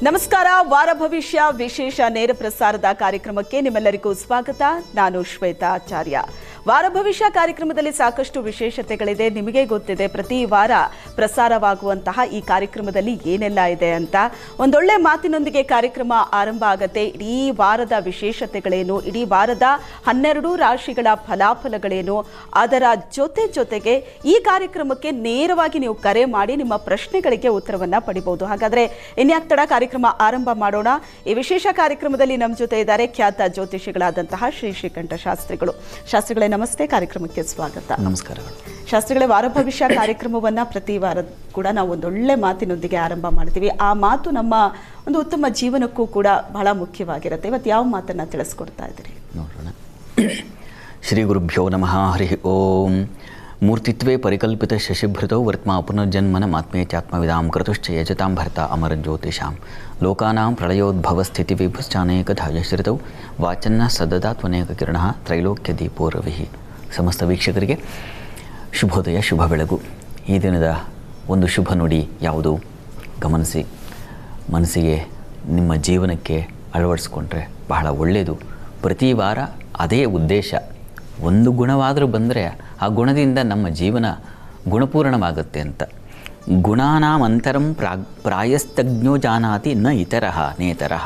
ನಮಸ್ಕಾರ. ವಾರ ಭವಿಷ್ಯ ವಿಶೇಷ ನೇರ ಪ್ರಸಾರದ ಕಾರ್ಯಕ್ರಮಕ್ಕೆ ನಿಮ್ಮೆಲ್ಲರಿಗೂ ಸ್ವಾಗತ. ನಾನು ಶ್ವೇತಾ ಆಚಾರ್ಯ. ವಾರ ಭವಿಷ್ಯ ಕಾರ್ಯಕ್ರಮದಲ್ಲಿ ಸಾಕಷ್ಟು ವಿಶೇಷತೆಗಳಿದೆ. ನಿಮಗೆ ಗೊತ್ತಿದೆ ಪ್ರತಿ ವಾರ ಪ್ರಸಾರವಾಗುವಂತಹ ಈ ಕಾರ್ಯಕ್ರಮದಲ್ಲಿ ಏನೆಲ್ಲ ಇದೆ ಅಂತ. ಒಂದೊಳ್ಳೆ ಮಾತಿನೊಂದಿಗೆ ಕಾರ್ಯಕ್ರಮ ಆರಂಭ ಆಗುತ್ತೆ. ಇಡೀ ವಾರದ ವಿಶೇಷತೆಗಳೇನು, ಇಡೀ ವಾರದ 12 ರಾಶಿಗಳ ಫಲಾಫಲಗಳೇನು, ಅದರ ಜೊತೆಗೆ ಈ ಕಾರ್ಯಕ್ರಮಕ್ಕೆ ನೇರವಾಗಿ ನೀವು ಕರೆ ಮಾಡಿ ನಿಮ್ಮ ಪ್ರಶ್ನೆಗಳಿಗೆ ಉತ್ತರವನ್ನ ಪಡಿಬಹುದು. ಹಾಗಾದ್ರೆ ಇನ್ಯಾಕ್ ತಡ, ಕಾರ್ಯಕ್ರಮ ಆರಂಭ ಮಾಡೋಣ. ಈ ವಿಶೇಷ ಕಾರ್ಯಕ್ರಮದಲ್ಲಿ ನಮ್ಮ ಜೊತೆ ಇದ್ದಾರೆ ಖ್ಯಾತ ಜ್ಯೋತಿಷಿಗಳಾದಂತಹ ಶ್ರೀಕಂಠ ಶಾಸ್ತ್ರಿಗಳು. ಶಾಸ್ತ್ರಿಗಳೇ ನಮಸ್ತೆ, ಕಾರ್ಯಕ್ರಮಕ್ಕೆ ಸ್ವಾಗತ. ನಮಸ್ಕಾರಗಳು. ಶಾಸ್ತ್ರಿಗಳೇ, ವಾರ ಭವಿಷ್ಯ ಕಾರ್ಯಕ್ರಮವನ್ನ ಪ್ರತಿ ವಾರ ಕೂಡ ನಾವು ಒಂದೊಳ್ಳೆ ಮಾತಿನೊಂದಿಗೆ ಆರಂಭ ಮಾಡ್ತೀವಿ. ಆ ಮಾತು ನಮ್ಮ ಒಂದು ಉತ್ತಮ ಜೀವನಕ್ಕೂ ಕೂಡ ಬಹಳ ಮುಖ್ಯವಾಗಿರುತ್ತೆ. ಇವತ್ತು ಯಾವ ಮಾತನ್ನ ತಿಳಿಸ್ಕೊಡ್ತಾ ಇದ್ದೀರಿ? ನೋಡೋಣ. ಶ್ರೀ ಗುರುಭ್ಯೋ ನಮಃ. ಹರಿ ಓಂ. ಮೂರ್ತಿತ್ವೇ ಪರಿಕಲ್ಪಿತ ಶಶಿಭೃತೋ ವರ್ತ್ಮಾ ಪುನರ್ಜನ್ಮನ ಮಾತ್ಮೇತ್ಯಾತ್ಮವಿದಾಂ ಕೃತುಶ್ಚ ಯಜತಾಂ ಭರ್ತ ಅಮರ ಜ್ಯೋತಿಷಾಂ ಲೋಕಾನಾಂ ಪ್ರಳಯೋದ್ಭವ ಸ್ಥಿತಿ ವಿಭುಶ್ಚಾನೇಕಧಾ ಯಶ್ರಿತೌ ವಾಚನ್ನ ಸದದಾತ್ವನೇಕ ಕಿರಣ ತ್ರೈಲೋಕ್ಯ ದೀಪೋ ರವಿ. ಸಮಸ್ತ ವೀಕ್ಷಕರಿಗೆ ಶುಭೋದಯ, ಶುಭ ಬೆಳಗು. ಈ ದಿನದ ಒಂದು ಶುಭ ನುಡಿ ಯಾವುದು ಗಮನಿಸಿ, ಮನಸ್ಸಿಗೆ ನಿಮ್ಮ ಜೀವನಕ್ಕೆ ಅಳವಡಿಸ್ಕೊಂಡ್ರೆ ಬಹಳ ಒಳ್ಳೆಯದು. ಪ್ರತಿ ವಾರ ಅದೇ ಉದ್ದೇಶ. ಒಂದು ಗುಣವಾದರೂ ಬಂದರೆ ಆ ಗುಣದಿಂದ ನಮ್ಮ ಜೀವನ ಗುಣಪೂರ್ಣವಾಗುತ್ತೆ ಅಂತ. ಗುಣಾನಾಮಂತರಂ ಪ್ರಾಯಸ್ತಜ್ಞೋ ಜಾನಾತಿ ನ ಇತರಃ ನೇತರಃ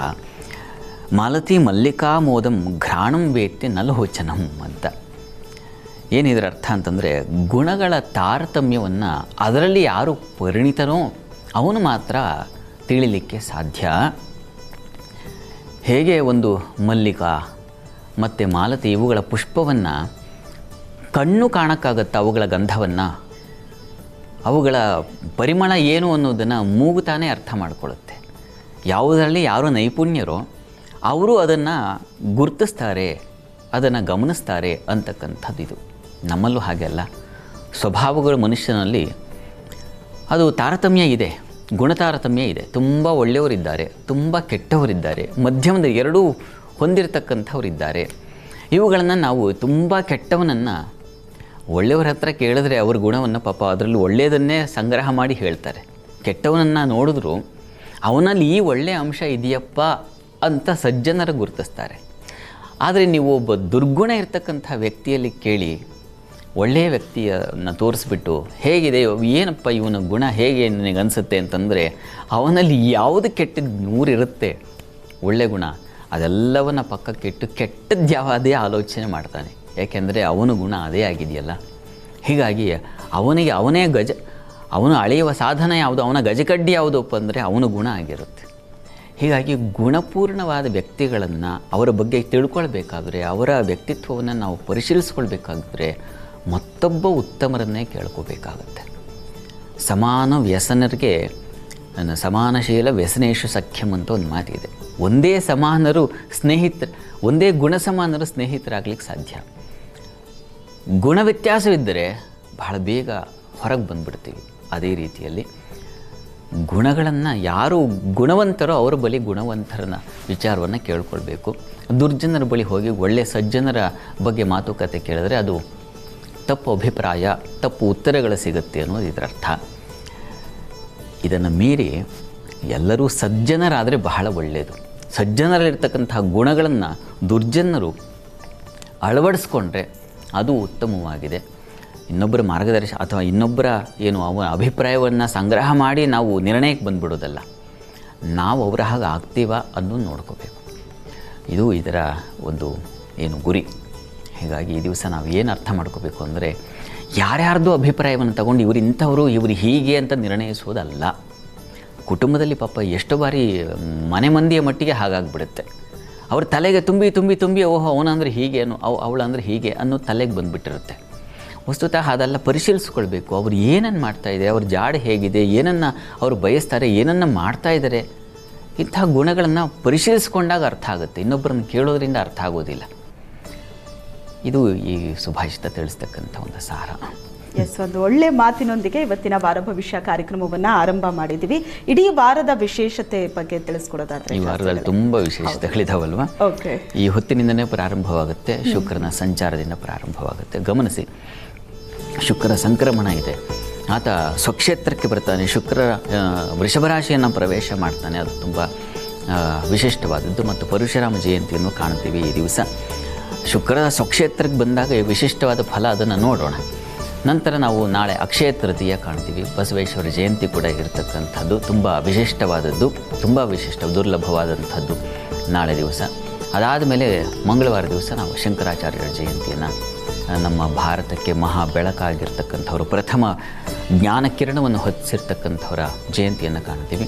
ಮಾಲತಿ ಮಲ್ಲಿಕಾ ಮೋದಂ ಘ್ರಾಣಂ ವೇತ್ತಿ ನಲೋಚನಂ ಅಂತ. ಏನಿದ್ರ ಅರ್ಥ ಅಂತಂದರೆ, ಗುಣಗಳ ತಾರತಮ್ಯವನ್ನು ಅದರಲ್ಲಿ ಯಾರು ಪರಿಣಿತನೋ ಅವನು ಮಾತ್ರ ತಿಳಿಲಿಕ್ಕೆ ಸಾಧ್ಯ. ಹೇಗೆ ಒಂದು ಮಲ್ಲಿಕಾ ಮತ್ತು ಮಾಲತಿ ಇವುಗಳ ಪುಷ್ಪವನ್ನು ಕಣ್ಣು ಕಾಣಕ್ಕಾಗತ್ತೆ, ಅವುಗಳ ಗಂಧವನ್ನು, ಅವುಗಳ ಪರಿಮಳ ಏನು ಅನ್ನೋದನ್ನು ಮೂಗುತ್ತಾನೆ ಅರ್ಥ ಮಾಡಿಕೊಳ್ಳುತ್ತೆ. ಯಾವುದರಲ್ಲಿ ಯಾರು ನೈಪುಣ್ಯರೋ ಅವರು ಅದನ್ನು ಗುರುತಿಸ್ತಾರೆ, ಅದನ್ನು ಗಮನಿಸ್ತಾರೆ ಅಂತಕ್ಕಂಥದ್ದು ಇದು. ನಮ್ಮಲ್ಲೂ ಹಾಗೆ ಅಲ್ಲ. ಸ್ವಭಾವಗಳು ಮನುಷ್ಯನಲ್ಲಿ ಅದು ತಾರತಮ್ಯ ಇದೆ, ಗುಣತಾರತಮ್ಯ ಇದೆ. ತುಂಬ ಒಳ್ಳೆಯವರಿದ್ದಾರೆ, ತುಂಬ ಕೆಟ್ಟವರಿದ್ದಾರೆ, ಮಧ್ಯಮದ ಎರಡೂ ಹೊಂದಿರತಕ್ಕಂಥವರಿದ್ದಾರೆ. ಇವುಗಳನ್ನು ನಾವು ತುಂಬ ಕೆಟ್ಟವನನ್ನು ಒಳ್ಳೆಯವರ ಹತ್ರ ಕೇಳಿದ್ರೆ ಅವ್ರ ಗುಣವನ್ನು ಪಾಪ ಅದರಲ್ಲಿ ಒಳ್ಳೆಯದನ್ನೇ ಸಂಗ್ರಹ ಮಾಡಿ ಹೇಳ್ತಾರೆ. ಕೆಟ್ಟವನನ್ನು ನೋಡಿದ್ರು ಅವನಲ್ಲಿ ಈ ಒಳ್ಳೆಯ ಅಂಶ ಇದೆಯಪ್ಪ ಅಂತ ಸಜ್ಜನರ ಗುರುತಿಸ್ತಾರೆ. ಆದರೆ ನೀವು ಒಬ್ಬ ದುರ್ಗುಣ ಇರ್ತಕ್ಕಂಥ ವ್ಯಕ್ತಿಯಲ್ಲಿ ಕೇಳಿ, ಒಳ್ಳೆಯ ವ್ಯಕ್ತಿಯನ್ನು ತೋರಿಸ್ಬಿಟ್ಟು ಹೇಗಿದೆ, ಏನಪ್ಪ ಇವನ ಗುಣ ಹೇಗೆ ನನಗೆ ಅನಿಸುತ್ತೆ ಅಂತಂದರೆ, ಅವನಲ್ಲಿ ಯಾವುದು ಕೆಟ್ಟದ್ದು 100 ಇರುತ್ತೆ. ಒಳ್ಳೆಯ ಗುಣ ಅದೆಲ್ಲವನ್ನ ಪಕ್ಕಕ್ಕಿಟ್ಟು ಕೆಟ್ಟದ್ದು ಯಾವುದೇ ಆಲೋಚನೆ ಮಾಡ್ತಾನೆ. ಯಾಕೆಂದರೆ ಅವನ ಗುಣ ಅದೇ ಆಗಿದೆಯಲ್ಲ. ಹೀಗಾಗಿ ಅವನಿಗೆ ಅವನು ಅಳೆಯುವ ಸಾಧನ ಯಾವುದು, ಅವನ ಗಜಕಡ್ಡಿ ಯಾವುದಪ್ಪ ಅಂದರೆ ಅವನ ಗುಣ ಆಗಿರುತ್ತೆ. ಹೀಗಾಗಿ ಗುಣಪೂರ್ಣವಾದ ವ್ಯಕ್ತಿಗಳನ್ನು, ಅವರ ಬಗ್ಗೆ ತಿಳ್ಕೊಳ್ಬೇಕಾದ್ರೆ, ಅವರ ವ್ಯಕ್ತಿತ್ವವನ್ನು ನಾವು ಪರಿಶೀಲಿಸ್ಕೊಳ್ಬೇಕಾದ್ರೆ ಮತ್ತೊಬ್ಬ ಉತ್ತಮರನ್ನೇ ಕೇಳ್ಕೋಬೇಕಾಗತ್ತೆ. ಸಮಾನ ವ್ಯಸನರಿಗೆ ಸಮಾನಶೀಲ ವ್ಯಸನೇಶು ಸಖ್ಯಂ ಅಂತ ಒಂದು ಮಾತಿದೆ. ಒಂದೇ ಗುಣ ಸಮಾನರು ಸ್ನೇಹಿತರಾಗ್ಲಿಕ್ಕೆ ಸಾಧ್ಯ. ಗುಣ ವ್ಯತ್ಯಾಸವಿದ್ದರೆ ಬಹಳ ಬೇಗ ಹೊರಗೆ ಬಂದುಬಿಡ್ತೀವಿ. ಅದೇ ರೀತಿಯಲ್ಲಿ ಗುಣಗಳನ್ನು ಯಾರು ಗುಣವಂತರೋ ಅವರ ಬಳಿ ಗುಣವಂತರನ ವಿಚಾರವನ್ನು ಕೇಳ್ಕೊಳ್ಬೇಕು. ದುರ್ಜನರ ಬಳಿ ಹೋಗಿ ಒಳ್ಳೆಯ ಸಜ್ಜನರ ಬಗ್ಗೆ ಮಾತುಕತೆ ಕೇಳಿದ್ರೆ ಅದು ತಪ್ಪು ಅಭಿಪ್ರಾಯ, ತಪ್ಪು ಉತ್ತರಗಳು ಸಿಗುತ್ತೆ ಅನ್ನೋದು ಇದರ ಅರ್ಥ. ಇದನ್ನು ಮೀರಿ ಎಲ್ಲರೂ ಸಜ್ಜನರಾದರೆ ಬಹಳ ಒಳ್ಳೆಯದು. ಸಜ್ಜನರಲ್ಲಿರ್ತಕ್ಕಂತಹ ಗುಣಗಳನ್ನು ದುರ್ಜನರು ಅಳವಡಿಸ್ಕೊಂಡ್ರೆ ಅದು ಉತ್ತಮವಾಗಿದೆ. ಇನ್ನೊಬ್ಬರ ಮಾರ್ಗದರ್ಶನ ಅಥವಾ ಇನ್ನೊಬ್ಬರ ಅವನ ಅಭಿಪ್ರಾಯವನ್ನು ಸಂಗ್ರಹ ಮಾಡಿ ನಾವು ನಿರ್ಣಯಕ್ಕೆ ಬಂದುಬಿಡೋದಲ್ಲ, ನಾವು ಅವರ ಹಾಗೆ ಆಗ್ತೀವಾ ಅನ್ನೋದು ನೋಡ್ಕೋಬೇಕು. ಇದು ಇದರ ಒಂದು ಗುರಿ. ಹೀಗಾಗಿ ಈ ದಿವಸ ನಾವು ಏನು ಅರ್ಥ ಮಾಡ್ಕೋಬೇಕು ಅಂದರೆ, ಯಾರ್ಯಾರ್ದು ಅಭಿಪ್ರಾಯವನ್ನು ತಗೊಂಡು ಇವರು ಇಂಥವರು, ಇವರು ಹೀಗೆ ಅಂತ ನಿರ್ಣಯಿಸೋದಲ್ಲ. ಕುಟುಂಬದಲ್ಲಿ ಪಾಪ ಎಷ್ಟು ಬಾರಿ ಮನೆ ಮಂದಿಯ ಮಟ್ಟಿಗೆ ಹಾಗಾಗ್ಬಿಡುತ್ತೆ. ಅವ್ರ ತಲೆಗೆ ತುಂಬಿ ಓಹೋ ಅವನಂದ್ರೆ ಹೀಗೆ, ಅವಳಂದ್ರೆ ಹೀಗೆ ಅನ್ನೋ ತಲೆಗೆ ಬಂದುಬಿಟ್ಟಿರುತ್ತೆ. ವಸ್ತುತಃ ಅದೆಲ್ಲ ಪರಿಶೀಲಿಸ್ಕೊಳ್ಬೇಕು. ಅವ್ರು ಏನನ್ನು ಮಾಡ್ತಾಯಿದ್ದಾರೆ, ಅವ್ರ ಜಾಡು ಹೇಗಿದೆ, ಏನನ್ನು ಅವರು ಬಯಸ್ತಾರೆ, ಏನನ್ನು ಮಾಡ್ತಾಯಿದ್ದಾರೆ, ಇಂಥ ಗುಣಗಳನ್ನು ಪರಿಶೀಲಿಸ್ಕೊಂಡಾಗ ಅರ್ಥ ಆಗುತ್ತೆ. ಇನ್ನೊಬ್ಬರನ್ನು ಕೇಳೋದ್ರಿಂದ ಅರ್ಥ ಆಗೋದಿಲ್ಲ. ಇದು ಈ ಸುಭಾಷಿತ ತಿಳಿಸ್ತಕ್ಕಂಥ ಒಂದು ಸಾರ. ಒಂದು ಒಳ್ಳೆ ಮಾತಿನೊಂದಿಗೆ ಇವತ್ತಿನ ವಾರ ಭವಿಷ್ಯ ಕಾರ್ಯಕ್ರಮವನ್ನು ಆರಂಭ ಮಾಡಿದ್ದೀವಿ. ಇಡೀ ವಾರದ ವಿಶೇಷತೆ ಬಗ್ಗೆ ತಿಳಿಸ್ಕೊಡೋದಾದ್ರೆ, ಈ ವಾರದಲ್ಲಿ ತುಂಬ ವಿಶೇಷತೆಗಳಿದಾವಲ್ವ. ಈ ಹೊತ್ತಿನಿಂದನೇ ಪ್ರಾರಂಭವಾಗುತ್ತೆ, ಶುಕ್ರನ ಸಂಚಾರದಿಂದ ಪ್ರಾರಂಭವಾಗುತ್ತೆ. ಗಮನಿಸಿ, ಶುಕ್ರ ಸಂಕ್ರಮಣ ಇದೆ. ಆತ ಸ್ವಕ್ಷೇತ್ರಕ್ಕೆ ಬರ್ತಾನೆ. ಶುಕ್ರ ವೃಷಭ ರಾಶಿಯನ್ನು ಪ್ರವೇಶ ಮಾಡ್ತಾನೆ. ಅದು ತುಂಬ ವಿಶಿಷ್ಟವಾದದ್ದು. ಮತ್ತು ಪರಶುರಾಮ ಜಯಂತಿಯನ್ನು ಕಾಣ್ತೀವಿ ಈ ದಿವಸ. ಶುಕ್ರ ಸ್ವಕ್ಷೇತ್ರಕ್ಕೆ ಬಂದಾಗ ವಿಶಿಷ್ಟವಾದ ಫಲ, ಅದನ್ನು ನೋಡೋಣ. ನಂತರ ನಾವು ನಾಳೆ ಅಕ್ಷಯ ತೃತೀಯ ಕಾಣ್ತೀವಿ. ಬಸವೇಶ್ವರ ಜಯಂತಿ ಕೂಡ ಇರತಕ್ಕಂಥದ್ದು ತುಂಬ ವಿಶಿಷ್ಟವಾದದ್ದು, ತುಂಬ ದುರ್ಲಭವಾದಂಥದ್ದು ನಾಳೆ ದಿವಸ. ಅದಾದ ಮೇಲೆ ಮಂಗಳವಾರ ದಿವಸ ನಾವು ಶಂಕರಾಚಾರ್ಯರ ಜಯಂತಿಯನ್ನು, ನಮ್ಮ ಭಾರತಕ್ಕೆ ಮಹಾ ಬೆಳಕಾಗಿರ್ತಕ್ಕಂಥವ್ರು, ಪ್ರಥಮ ಜ್ಞಾನಕಿರಣವನ್ನು ಹೊತ್ತಿಸಿರ್ತಕ್ಕಂಥವರ ಜಯಂತಿಯನ್ನು ಕಾಣ್ತೀವಿ.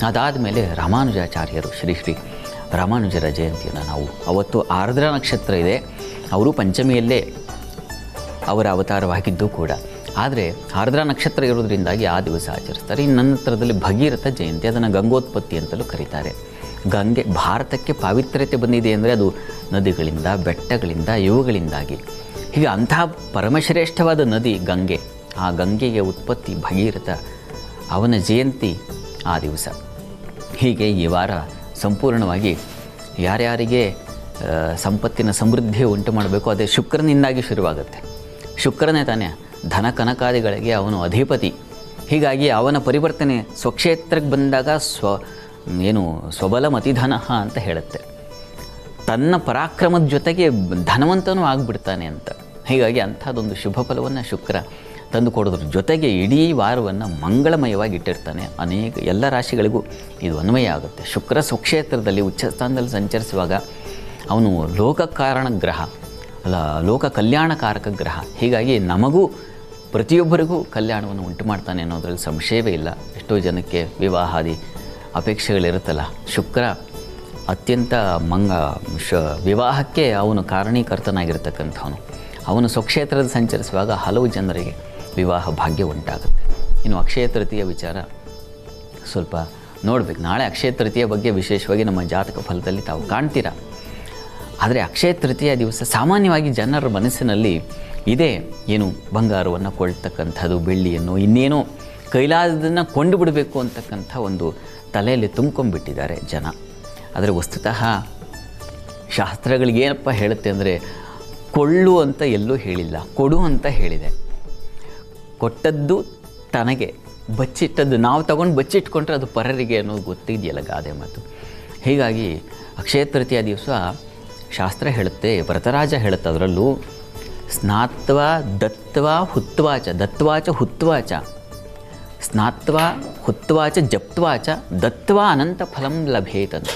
ಅದಾದ ಮೇಲೆ ರಾಮಾನುಜಾಚಾರ್ಯರು, ಶ್ರೀ ರಾಮಾನುಜರ ಜಯಂತಿಯನ್ನು ನಾವು, ಅವತ್ತು ಆರ್ದ್ರ ನಕ್ಷತ್ರ ಇದೆ, ಅವರು ಪಂಚಮಿಯಲ್ಲೇ ಅವರ ಅವತಾರವಾಗಿದ್ದು ಕೂಡ. ಆದರೆ ಆರ್ದ್ರ ನಕ್ಷತ್ರ ಇರೋದ್ರಿಂದಾಗಿ ಆ ದಿವಸ ಆಚರಿಸ್ತಾರೆ. ಇನ್ನು ನಂತರದಲ್ಲಿ ಭಗೀರಥ ಜಯಂತಿ, ಅದನ್ನು ಗಂಗೋತ್ಪತ್ತಿ ಅಂತಲೂ ಕರೀತಾರೆ. ಗಂಗೆ ಭಾರತಕ್ಕೆ ಪಾವಿತ್ರ್ಯತೆ ಬಂದಿದೆ ಅಂದರೆ ಅದು ನದಿಗಳಿಂದ, ಬೆಟ್ಟಗಳಿಂದ, ಇವುಗಳಿಂದಾಗಿ. ಹೀಗೆ ಅಂತಹ ಪರಮಶ್ರೇಷ್ಠವಾದ ನದಿ ಗಂಗೆ. ಆ ಗಂಗೆಗೆ ಉತ್ಪತ್ತಿ ಭಗೀರಥ, ಅವನ ಜಯಂತಿ ಆ ದಿವಸ. ಹೀಗೆ ಈ ವಾರ ಸಂಪೂರ್ಣವಾಗಿ ಯಾರ್ಯಾರಿಗೆ ಸಂಪತ್ತಿನ ಸಮೃದ್ಧಿ ಉಂಟು ಮಾಡಬೇಕು, ಅದೇ ಶುಕ್ರನಿಂದಾಗಿ ಶುರುವಾಗುತ್ತೆ. ಶುಕ್ರನೇ ತಾನೇ ಧನ ಕನಕಾದಿಗಳಿಗೆ ಅವನು ಅಧಿಪತಿ. ಹೀಗಾಗಿ ಅವನ ಪರಿವರ್ತನೆ ಸ್ವಕ್ಷೇತ್ರಕ್ಕೆ ಬಂದಾಗ ಸ್ವಬಲಮತಿಧನ ಅಂತ ಹೇಳುತ್ತೆ. ತನ್ನ ಪರಾಕ್ರಮದ ಜೊತೆಗೆ ಧನವಂತನೂ ಆಗಿಬಿಡ್ತಾನೆ ಅಂತ. ಹೀಗಾಗಿ ಅಂಥದ್ದೊಂದು ಶುಭ ಫಲವನ್ನು ಶುಕ್ರ ತಂದು ಕೊಡೋದ್ರ ಜೊತೆಗೆ ಇಡೀ ವಾರವನ್ನು ಮಂಗಳಮಯವಾಗಿ ಇಟ್ಟಿರ್ತಾನೆ. ಎಲ್ಲ ರಾಶಿಗಳಿಗೂ ಇದು ಅನ್ವಯ ಆಗುತ್ತೆ. ಶುಕ್ರ ಸ್ವಕ್ಷೇತ್ರದಲ್ಲಿ ಉಚ್ಚಸ್ಥಾನದಲ್ಲಿ ಸಂಚರಿಸುವಾಗ ಅವನು ಲೋಕಕಾರಣ ಗ್ರಹ ಅಲ್ಲ, ಲೋಕ ಕಲ್ಯಾಣಕಾರಕ ಗ್ರಹ. ಹೀಗಾಗಿ ನಮಗೂ ಪ್ರತಿಯೊಬ್ಬರಿಗೂ ಕಲ್ಯಾಣವನ್ನು ಉಂಟು ಮಾಡ್ತಾನೆ ಅನ್ನೋದ್ರಲ್ಲಿ ಸಂಶಯವೇ ಇಲ್ಲ. ಎಷ್ಟೋ ಜನಕ್ಕೆ ವಿವಾಹಾದಿ ಅಪೇಕ್ಷೆಗಳಿರುತ್ತಲ್ಲ, ಶುಕ್ರ ಅತ್ಯಂತ ವಿವಾಹಕ್ಕೆ ಅವನು ಕಾರಣೀಕರ್ತನಾಗಿರ್ತಕ್ಕಂಥವನು. ಅವನು ಸ್ವಕ್ಷೇತ್ರದ ಸಂಚರಿಸುವಾಗ ಹಲವು ಜನರಿಗೆ ವಿವಾಹ ಭಾಗ್ಯ ಉಂಟಾಗುತ್ತೆ. ಇನ್ನು ಅಕ್ಷಯ ತೃತೀಯ ವಿಚಾರ ಸ್ವಲ್ಪ ನೋಡಬೇಕು. ನಾಳೆ ಅಕ್ಷಯ ತೃತೀಯ ಬಗ್ಗೆ ವಿಶೇಷವಾಗಿ ನಮ್ಮ ಜಾತಕ ಫಲದಲ್ಲಿ ತಾವು ಕಾಣ್ತೀರಾ. ಆದರೆ ಅಕ್ಷಯ ತೃತೀಯ ದಿವಸ ಸಾಮಾನ್ಯವಾಗಿ ಜನರ ಮನಸ್ಸಿನಲ್ಲಿ ಇದೇ, ಏನು ಬಂಗಾರವನ್ನು ಕೊಳ್ತಕ್ಕಂಥದ್ದು, ಬೆಳ್ಳಿಯನ್ನು, ಇನ್ನೇನೋ ಕೈಲಾದದನ್ನು ಕೊಂಡು ಬಿಡಬೇಕು ಅಂತಕ್ಕಂಥ ಒಂದು ತಲೆಯಲ್ಲಿ ತುಂಬ್ಕೊಂಡ್ಬಿಟ್ಟಿದ್ದಾರೆ ಜನ. ಆದರೆ ವಸ್ತುತಃ ಶಾಸ್ತ್ರಗಳಿಗೇನಪ್ಪ ಹೇಳುತ್ತೆ ಅಂದರೆ, ಕೊಳ್ಳು ಅಂತ ಎಲ್ಲೂ ಹೇಳಿಲ್ಲ, ಕೊಡು ಅಂತ ಹೇಳಿದೆ. ಕೊಟ್ಟದ್ದು ತನಗೆ, ಬಚ್ಚಿಟ್ಟದ್ದು ನಾವು ತಗೊಂಡು ಬಚ್ಚಿಟ್ಕೊಂಡ್ರೆ ಅದು ಪರರಿಗೆ ಅನ್ನೋದು ಗೊತ್ತಿದೆಯಲ್ಲ ಗಾದೆ ಮಾತು. ಹೀಗಾಗಿ ಅಕ್ಷಯ ತೃತೀಯ ದಿವಸ ಶಾಸ್ತ್ರ ಹೇಳುತ್ತೆ, ವ್ರತರಾಜ ಹೇಳುತ್ತೆ ಅದರಲ್ಲೂ, ಸ್ನಾತ್ವಾ ದತ್ವಾ ಹುತ್ವಾಚ, ದತ್ವಾಚ ಹುತ್ವಾಚ, ಸ್ನಾತ್ವಾ ಹುತ್ವಾಚ ಜಪ್ತ್ವಾಚ ದತ್ವಾ ಅನಂತ ಫಲಂ ಲಭೇತಂತ.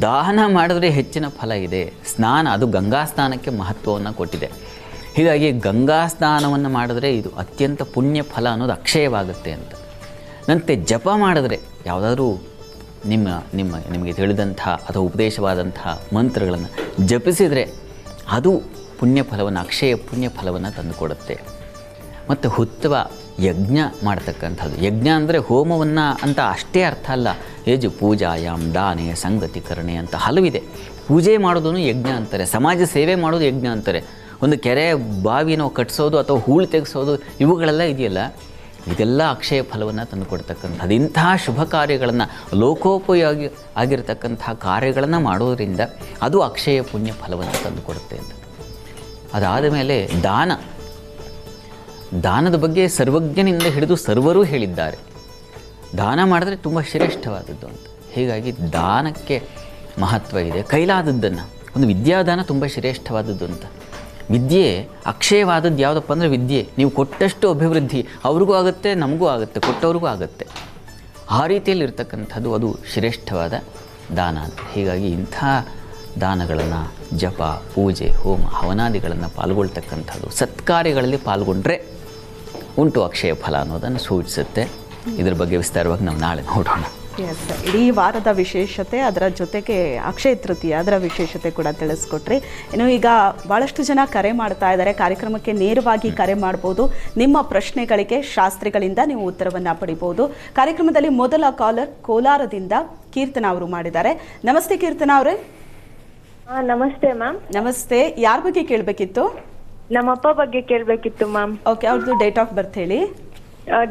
ದಾನ ಮಾಡಿದ್ರೆ ಹೆಚ್ಚಿನ ಫಲ ಇದೆ. ಸ್ನಾನ, ಅದು ಗಂಗಾ ಸ್ನಾನಕ್ಕೆ ಮಹತ್ವವನ್ನು ಕೊಟ್ಟಿದೆ. ಹೀಗಾಗಿ ಗಂಗಾ ಸ್ನಾನವನ್ನು ಮಾಡಿದ್ರೆ ಇದು ಅತ್ಯಂತ ಪುಣ್ಯ ಫಲ ಅನ್ನೋದು ಅಕ್ಷಯವಾಗುತ್ತೆ ಅಂತ. ನಂತೆ ಜಪ ಮಾಡಿದ್ರೆ, ಯಾವುದಾದ್ರೂ ನಿಮಗೆ ತಿಳಿದಂಥ ಅಥವಾ ಉಪದೇಶವಾದಂಥ ಮಂತ್ರಗಳನ್ನು ಜಪಿಸಿದರೆ ಅದು ಪುಣ್ಯ ಫಲವನ್ನು, ಅಕ್ಷಯ ಪುಣ್ಯ ಫಲವನ್ನು ತಂದುಕೊಡುತ್ತೆ. ಮತ್ತು ಹುತ್ವ, ಯಜ್ಞ ಮಾಡ್ತಕ್ಕಂಥದ್ದು. ಯಜ್ಞ ಅಂದರೆ ಹೋಮವನ್ನು ಅಂತ ಅಷ್ಟೇ ಅರ್ಥ ಅಲ್ಲ. ಯಜು ಪೂಜಾಯಾಮ್ ದಾನೆ ಸಂಗತಿಕರಣೆ ಅಂತ ಹಲವಿದೆ. ಪೂಜೆ ಮಾಡೋದನ್ನು ಯಜ್ಞ ಅಂತಾರೆ, ಸಮಾಜ ಸೇವೆ ಮಾಡೋದು ಯಜ್ಞ ಅಂತಾರೆ. ಒಂದು ಕೆರೆ ಬಾವಿನೋ ಕಟ್ಟಿಸೋದು ಅಥವಾ ಹೂಳು ತೆಗೆಸೋದು, ಇವುಗಳೆಲ್ಲ ಇದೆಯಲ್ಲ, ಇದೆಲ್ಲ ಅಕ್ಷಯ ಫಲವನ್ನು ತಂದುಕೊಡ್ತಕ್ಕಂಥದ್ದು. ಇಂತಹ ಶುಭ ಕಾರ್ಯಗಳನ್ನು, ಲೋಕೋಪಯೋಗಿ ಆಗಿರತಕ್ಕಂಥ ಕಾರ್ಯಗಳನ್ನು ಮಾಡೋದರಿಂದ ಅದು ಅಕ್ಷಯ ಪುಣ್ಯ ಫಲವನ್ನು ತಂದುಕೊಡುತ್ತೆ ಅಂತ. ಅದಾದ ಮೇಲೆ ದಾನದ ಬಗ್ಗೆ ಸರ್ವಜ್ಞನಿಂದ ಹಿಡಿದು ಸರ್ವರೂ ಹೇಳಿದ್ದಾರೆ. ದಾನ ಮಾಡಿದ್ರೆ ತುಂಬ ಶ್ರೇಷ್ಠವಾದದ್ದು ಅಂತ. ಹೀಗಾಗಿ ದಾನಕ್ಕೆ ಮಹತ್ವ ಇದೆ. ಕೈಲಾದದ್ದನ್ನು, ಒಂದು ವಿದ್ಯಾದಾನ ತುಂಬ ಶ್ರೇಷ್ಠವಾದದ್ದು ಅಂತ. ವಿದ್ಯೆ ಅಕ್ಷಯವಾದದ್ದು ಯಾವುದಪ್ಪ ಅಂದರೆ ವಿದ್ಯೆ. ನೀವು ಕೊಟ್ಟಷ್ಟು ಅಭಿವೃದ್ಧಿ ಅವ್ರಿಗೂ ಆಗುತ್ತೆ, ನಮಗೂ ಆಗುತ್ತೆ, ಕೊಟ್ಟವ್ರಿಗೂ ಆಗುತ್ತೆ. ಆ ರೀತಿಯಲ್ಲಿ ಇರ್ತಕ್ಕಂಥದ್ದು ಅದು ಶ್ರೇಷ್ಠವಾದ ದಾನ ಅಂತ. ಹೀಗಾಗಿ ಇಂಥ ದಾನಗಳನ್ನು, ಜಪ, ಪೂಜೆ, ಹೋಮ, ಹವನಾದಿಗಳನ್ನು ಪಾಲ್ಗೊಳ್ತಕ್ಕಂಥದ್ದು, ಸತ್ಕಾರ್ಯಗಳಲ್ಲಿ ಪಾಲ್ಗೊಂಡ್ರೆ ಉಂಟು ಅಕ್ಷಯ ಫಲ ಅನ್ನೋದನ್ನು ಸೂಚಿಸುತ್ತೆ. ಇದ್ರ ಬಗ್ಗೆ ವಿಸ್ತಾರವಾಗಿ ನಾವು ನಾಳೆ ನೋಡೋಣ. ಎಸ್, ಇಡೀ ವಾರದ ವಿಶೇಷತೆ, ಅದರ ಜೊತೆಗೆ ಅಕ್ಷಯ ತೃತೀಯ ಅದರ ವಿಶೇಷತೆ ಕೂಡ ತಿಳಿಸ್ಕೊಟ್ರಿ. ಇನ್ನು ಈಗ ಭಾಳಷ್ಟು ಜನ ಕರೆ ಮಾಡ್ತಾ ಇದ್ದಾರೆ. ಕಾರ್ಯಕ್ರಮಕ್ಕೆ ನೇರವಾಗಿ ಕರೆ ಮಾಡ್ಬೋದು. ನಿಮ್ಮ ಪ್ರಶ್ನೆಗಳಿಗೆ ಶಾಸ್ತ್ರಿಗಳಿಂದ ನೀವು ಉತ್ತರವನ್ನು ಪಡಿಬೋದು. ಕಾರ್ಯಕ್ರಮದಲ್ಲಿ ಮೊದಲ ಕಾಲರ್ ಕೋಲಾರದಿಂದ ಕೀರ್ತನಾ ಅವರು ಮಾಡಿದ್ದಾರೆ. ನಮಸ್ತೆ ಕೀರ್ತನಾ ಅವರೇ. ನಮಸ್ತೆ ಮ್ಯಾಮ್. ನಮಸ್ತೆ. ಯಾರ ಬಗ್ಗೆ ಕೇಳಬೇಕಿತ್ತು? ನಮ್ಮಪ್ಪ ಬಗ್ಗೆ ಕೇಳಬೇಕಿತ್ತು ಮ್ಯಾಮ್. ಓಕೆ, ಅವ್ರದ್ದು ಡೇಟ್ ಆಫ್ ಬರ್ತ್ ಹೇಳಿ.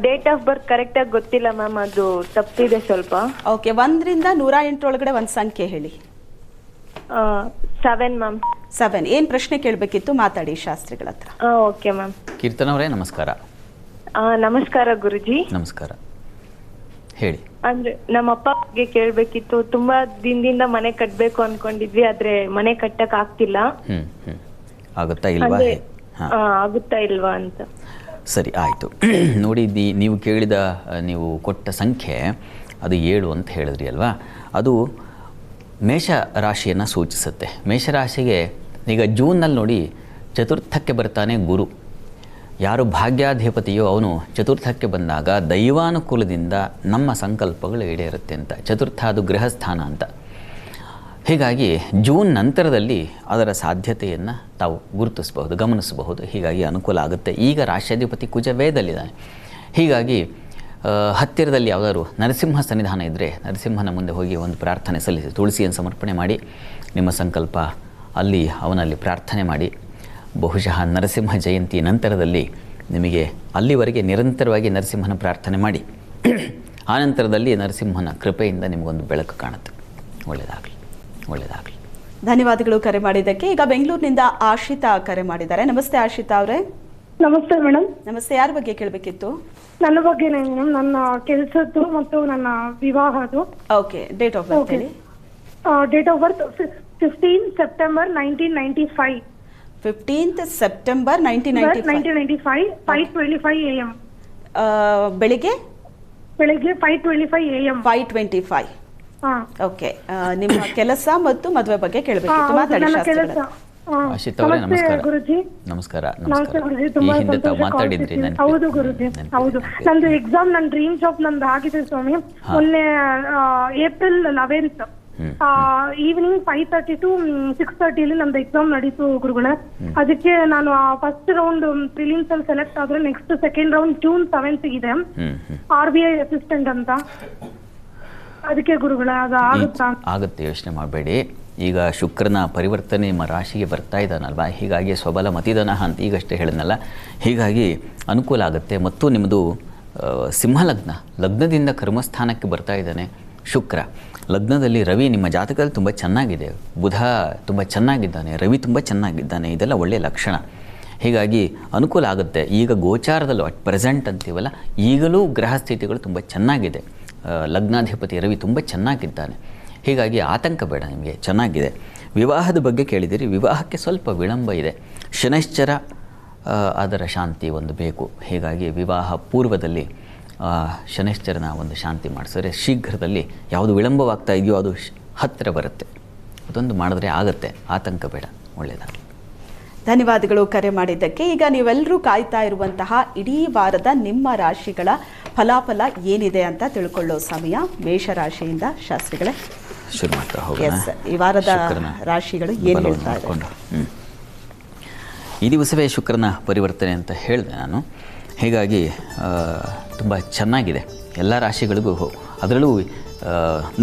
ಡೇಟ್ ಆಫ್ ಬರ್ತ್ ಕರೆಕ್ಟಾಗಿ ಗೊತ್ತಿಲ್ಲ ಮ್ಯಾಮ್, ಅದು ತಪ್ಪಿದೆ ಸ್ವಲ್ಪ. ಓಕೆ, 1 ರಿಂದ 108 ಒಳಗಡೆ ಒಂದು ಸಂಖ್ಯೆ ಹೇಳಿ. 7 ಮ್ಯಾಮ್. 7. ಏನು ಪ್ರಶ್ನೆ ಕೇಳಬೇಕಿತ್ತು? ಮಾತಾಡಿ ಶಾಸ್ತ್ರಿಗಳ ಹತ್ರ. Okay ma'am. ಕೀರ್ತನ ಅವರೇ ನಮಸ್ಕಾರ. ನಮಸ್ಕಾರ ಗುರುಜಿ. ನಮಸ್ಕಾರ, ಹೇಳಿ. ಅಂದ್ರೆ ನಮ್ಮ ಅಪ್ಪ ಬಗ್ಗೆ ಕೇಳ್ಬೇಕಿತ್ತು. ತುಂಬಾ ದಿನದಿಂದ ಮನೆ ಕಟ್ಬೇಕು ಅನ್ಕೊಂಡಿದ್ವಿ, ಆದ್ರೆ ಮನೆ ಕಟ್ಟಕ್ ಆಗ್ತಿಲ್ಲ. ಆಗುತ್ತಾ ಇಲ್ವಾ? ಆಗುತ್ತಾ ಇಲ್ವಾ ಅಂತ. ಸರಿ, ಆಯಿತು. ನೋಡಿ, ನೀವು ಕೇಳಿದ, ನೀವು ಕೊಟ್ಟ ಸಂಖ್ಯೆ ಅದು 7 ಅಂತ ಹೇಳಿದ್ರಿ ಅಲ್ವಾ? ಅದು ಮೇಷ ರಾಶಿಯನ್ನು ಸೂಚಿಸುತ್ತೆ. ಮೇಷರಾಶಿಗೆ ಈಗ ಜೂನ್ನಲ್ಲಿ ನೋಡಿ ಚತುರ್ಥಕ್ಕೆ ಬರ್ತಾನೆ ಗುರು. ಯಾರು ಭಾಗ್ಯಾಧಿಪತಿಯೋ ಅವನು ಚತುರ್ಥಕ್ಕೆ ಬಂದಾಗ ದೈವಾನುಕೂಲದಿಂದ ನಮ್ಮ ಸಂಕಲ್ಪಗಳು ಈಡೇರುತ್ತೆ ಅಂತ. ಚತುರ್ಥ ಅದು ಗೃಹಸ್ಥಾನ ಅಂತ. ಹೀಗಾಗಿ ಜೂನ್ ನಂತರದಲ್ಲಿ ಅದರ ಸಾಧ್ಯತೆಯನ್ನು ತಾವು ಗುರುತಿಸಬಹುದು, ಗಮನಿಸಬಹುದು. ಹೀಗಾಗಿ ಅನುಕೂಲ ಆಗುತ್ತೆ. ಈಗ ರಾಶ್ಯಾಧಿಪತಿ ಕುಜ ವೇದಲ್ಲಿದ್ದಾನೆ. ಹೀಗಾಗಿ ಹತ್ತಿರದಲ್ಲಿ ಯಾವುದಾದ್ರು ನರಸಿಂಹ ಸನ್ನಿಧಾನ ಇದ್ದರೆ ನರಸಿಂಹನ ಮುಂದೆ ಹೋಗಿ ಒಂದು ಪ್ರಾರ್ಥನೆ ಸಲ್ಲಿಸಿ ತುಳಸಿಯನ್ನು ಸಮರ್ಪಣೆ ಮಾಡಿ ನಿಮ್ಮ ಸಂಕಲ್ಪ ಅವನಲ್ಲಿ ಪ್ರಾರ್ಥನೆ ಮಾಡಿ. ಬಹುಶಃ ನರಸಿಂಹ ಜಯಂತಿ ನಂತರದಲ್ಲಿ ನಿಮಗೆ ಅಲ್ಲಿವರೆಗೆ ನಿರಂತರವಾಗಿ ನರಸಿಂಹನ ಪ್ರಾರ್ಥನೆ ಮಾಡಿ ಆನಂತರದಲ್ಲಿ ನರಸಿಂಹನ ಕೃಪೆಯಿಂದ ನಿಮಗೊಂದು ಬೆಳಕು ಕಾಣುತ್ತೆ. ಒಳ್ಳೆಯದಾಗಲಿ, ಒಳ್ಳೆಯದಾಗಲಿ. ಧನ್ಯವಾದಗಳು ಕರೆ ಮಾಡಿದ್ದಕ್ಕೆ. ಈಗ ಬೆಂಗಳೂರಿನಿಂದ ಆಶಿತಾ ಕರೆ ಮಾಡಿದ್ದಾರೆ. ನಮಸ್ತೆ ಆಶಿತಾ ಅವರೇ. ನಮಸ್ತೆ ಮೇಡಮ್. ನಮಸ್ತೆ, ಯಾರ ಬಗ್ಗೆ ಕೇಳಬೇಕಿತ್ತು? ನನ್ನ ಬಗ್ಗೆನೇ ಮೇಡಮ್, ನನ್ನ ಕೆಲಸದ್ದು ಮತ್ತು ನನ್ನ ವಿವಾಹದ್ದು. ಓಕೆ, ಡೇಟ್ ಆಫ್ ಬರ್ತ್ ಹೇಳಿ. Date of birth 15 September 1995. 15th September 1995. 5:25 AM. ಬೆಳಿಗ್ಗೆ 5:25 AM. 5:25. ಓಕೆ, ನಿಮ್ಮ ಕೆಲಸ ಮತ್ತು ಮದುವೆ ಬಗ್ಗೆ ಕೇಳಬೇಕಿತ್ತು. ಮಾತಾಡಿ ಶಾಸ್ತ್ರಿಗಳೇ. ಆಶಿತಾ ಅವರೇ, ನಮಸ್ಕಾರ. ಗುರುಜಿ ನಮಸ್ಕಾರ. ನಮಸ್ತೆ ಗುರುಜಿ. ತುಂಬಾ ಮಾತಾಡಿದ್ರಿ. ಹೌದು ಗುರುಜಿ, ಹೌದು. ನಂದು ಎಕ್ಸಾಮ್, ನನ್ನ ಡ್ರೀಮ್ ಜಾಬ್ ನಂದು ಆಗಿದೆ ಸ್ವಾಮಿ. ಮೊನ್ನೆ ಏಪ್ರಿಲ್ 11th ಈವ್ನಿಂಗ್ 5:30 to 6:30 ನಮ್ದು ಎಕ್ಸಾಮ್ ನಡೀತು ಗುರುಗಳೇ. ಅದಕ್ಕೆ ನಾನು ಫಸ್ಟ್ ರೌಂಡ್ ಪ್ರಿಲಿಮ್ಸ್ ಅಲ್ಲಿ ಸೆಲೆಕ್ಟ್ ಆದ್ರೆ next second round June 7th ಇದೆ. RBI ಅಸಿಸ್ಟೆಂಟ್ ಅಂತ. ಅದಕ್ಕೆ ಗುರುಗಳೇ ಅದು ಆಗುತ್ತೆ, ಯೋಚನೆ ಮಾಡಬೇಡಿ. ಈಗ ಶುಕ್ರನ ಪರಿವರ್ತನೆ ನಿಮ್ಮ ರಾಶಿಗೆ ಬರ್ತಾ ಇದ್ದಾನಲ್ವಾ? ಹೀಗಾಗಿ ಸ್ವಬಲ ಮತಿದನ ಅಂತ ಈಗಷ್ಟೇ ಹೇಳಿದ್ನಲ್ಲ. ಹೀಗಾಗಿ ಅನುಕೂಲ ಆಗುತ್ತೆ. ಮತ್ತು ನಿಮ್ಮದು ಲಗ್ನದಿಂದ ಕರ್ಮಸ್ಥಾನಕ್ಕೆ ಬರ್ತಾ ಇದ್ದಾನೆ ಶುಕ್ರ. ಲಗ್ನದಲ್ಲಿ ರವಿ ನಿಮ್ಮ ಜಾತಕದಲ್ಲಿ ತುಂಬ ಚೆನ್ನಾಗಿದೆ, ಬುಧ ತುಂಬ ಚೆನ್ನಾಗಿದ್ದಾನೆ, ರವಿ ತುಂಬ ಚೆನ್ನಾಗಿದ್ದಾನೆ. ಇದೆಲ್ಲ ಒಳ್ಳೆಯ ಲಕ್ಷಣ. ಹೀಗಾಗಿ ಅನುಕೂಲ ಆಗುತ್ತೆ. ಈಗ ಗೋಚಾರದಲ್ಲೂ ಅಟ್ ಪ್ರೆಸೆಂಟ್ ಅಂತೀವಲ್ಲ, ಈಗಲೂ ಗ್ರಹ ಸ್ಥಿತಿಗಳು ತುಂಬ ಚೆನ್ನಾಗಿದೆ. ಲಗ್ನಾಧಿಪತಿ ರವಿ ತುಂಬ ಚೆನ್ನಾಗಿದ್ದಾನೆ. ಹೀಗಾಗಿ ಆತಂಕ ಬೇಡ, ನಿಮಗೆ ಚೆನ್ನಾಗಿದೆ. ವಿವಾಹದ ಬಗ್ಗೆ ಕೇಳಿದ್ದೀರಿ. ವಿವಾಹಕ್ಕೆ ಸ್ವಲ್ಪ ವಿಳಂಬ ಇದೆ. ಶನೈಶ್ಚರ ಅದರ ಶಾಂತಿ ಒಂದು ಬೇಕು. ಹೀಗಾಗಿ ವಿವಾಹ ಪೂರ್ವದಲ್ಲಿ ಶನೈಶ್ಚರನ ಒಂದು ಶಾಂತಿ ಮಾಡಿಸಿದ್ರೆ ಶೀಘ್ರದಲ್ಲಿ ಯಾವುದು ವಿಳಂಬವಾಗ್ತಾ ಇದೆಯೋ ಅದು ಹತ್ತಿರ ಬರುತ್ತೆ. ಅದೊಂದು ಮಾಡಿದ್ರೆ ಆಗುತ್ತೆ, ಆತಂಕ ಬೇಡ. ಒಳ್ಳೆಯದಾಗಲಿ. ಧನ್ಯವಾದಗಳು ಕರೆ ಮಾಡಿದ್ದಕ್ಕೆ. ಈಗ ನೀವೆಲ್ಲರೂ ಕಾಯ್ತಾ ಇರುವಂತಹ ಇಡೀ ವಾರದ ನಿಮ್ಮ ರಾಶಿಗಳ ಫಲಾಫಲ ಏನಿದೆ ಅಂತ ತಿಳ್ಕೊಳ್ಳೋ ಸಮಯ. ಮೇಷರಾಶಿಯಿಂದ ಶಾಸ್ತ್ರಿಗಳೇ ಶುರು ಮಾಡ್ತಾ ಹೋಗೋಣ. ಈ ವಾರದ ರಾಶಿಗಳು ಏನು ಹೇಳ್ತಾ ಇದ್ದಾರೆ? ಈ ದಿವಸವೇ ಶುಕ್ರನ ಪರಿವರ್ತನೆ ಅಂತ ಹೇಳಿದೆ ನಾನು. ಹೀಗಾಗಿ ತುಂಬ ಚೆನ್ನಾಗಿದೆ ಎಲ್ಲ ರಾಶಿಗಳಿಗೂ. ಅದರಲ್ಲೂ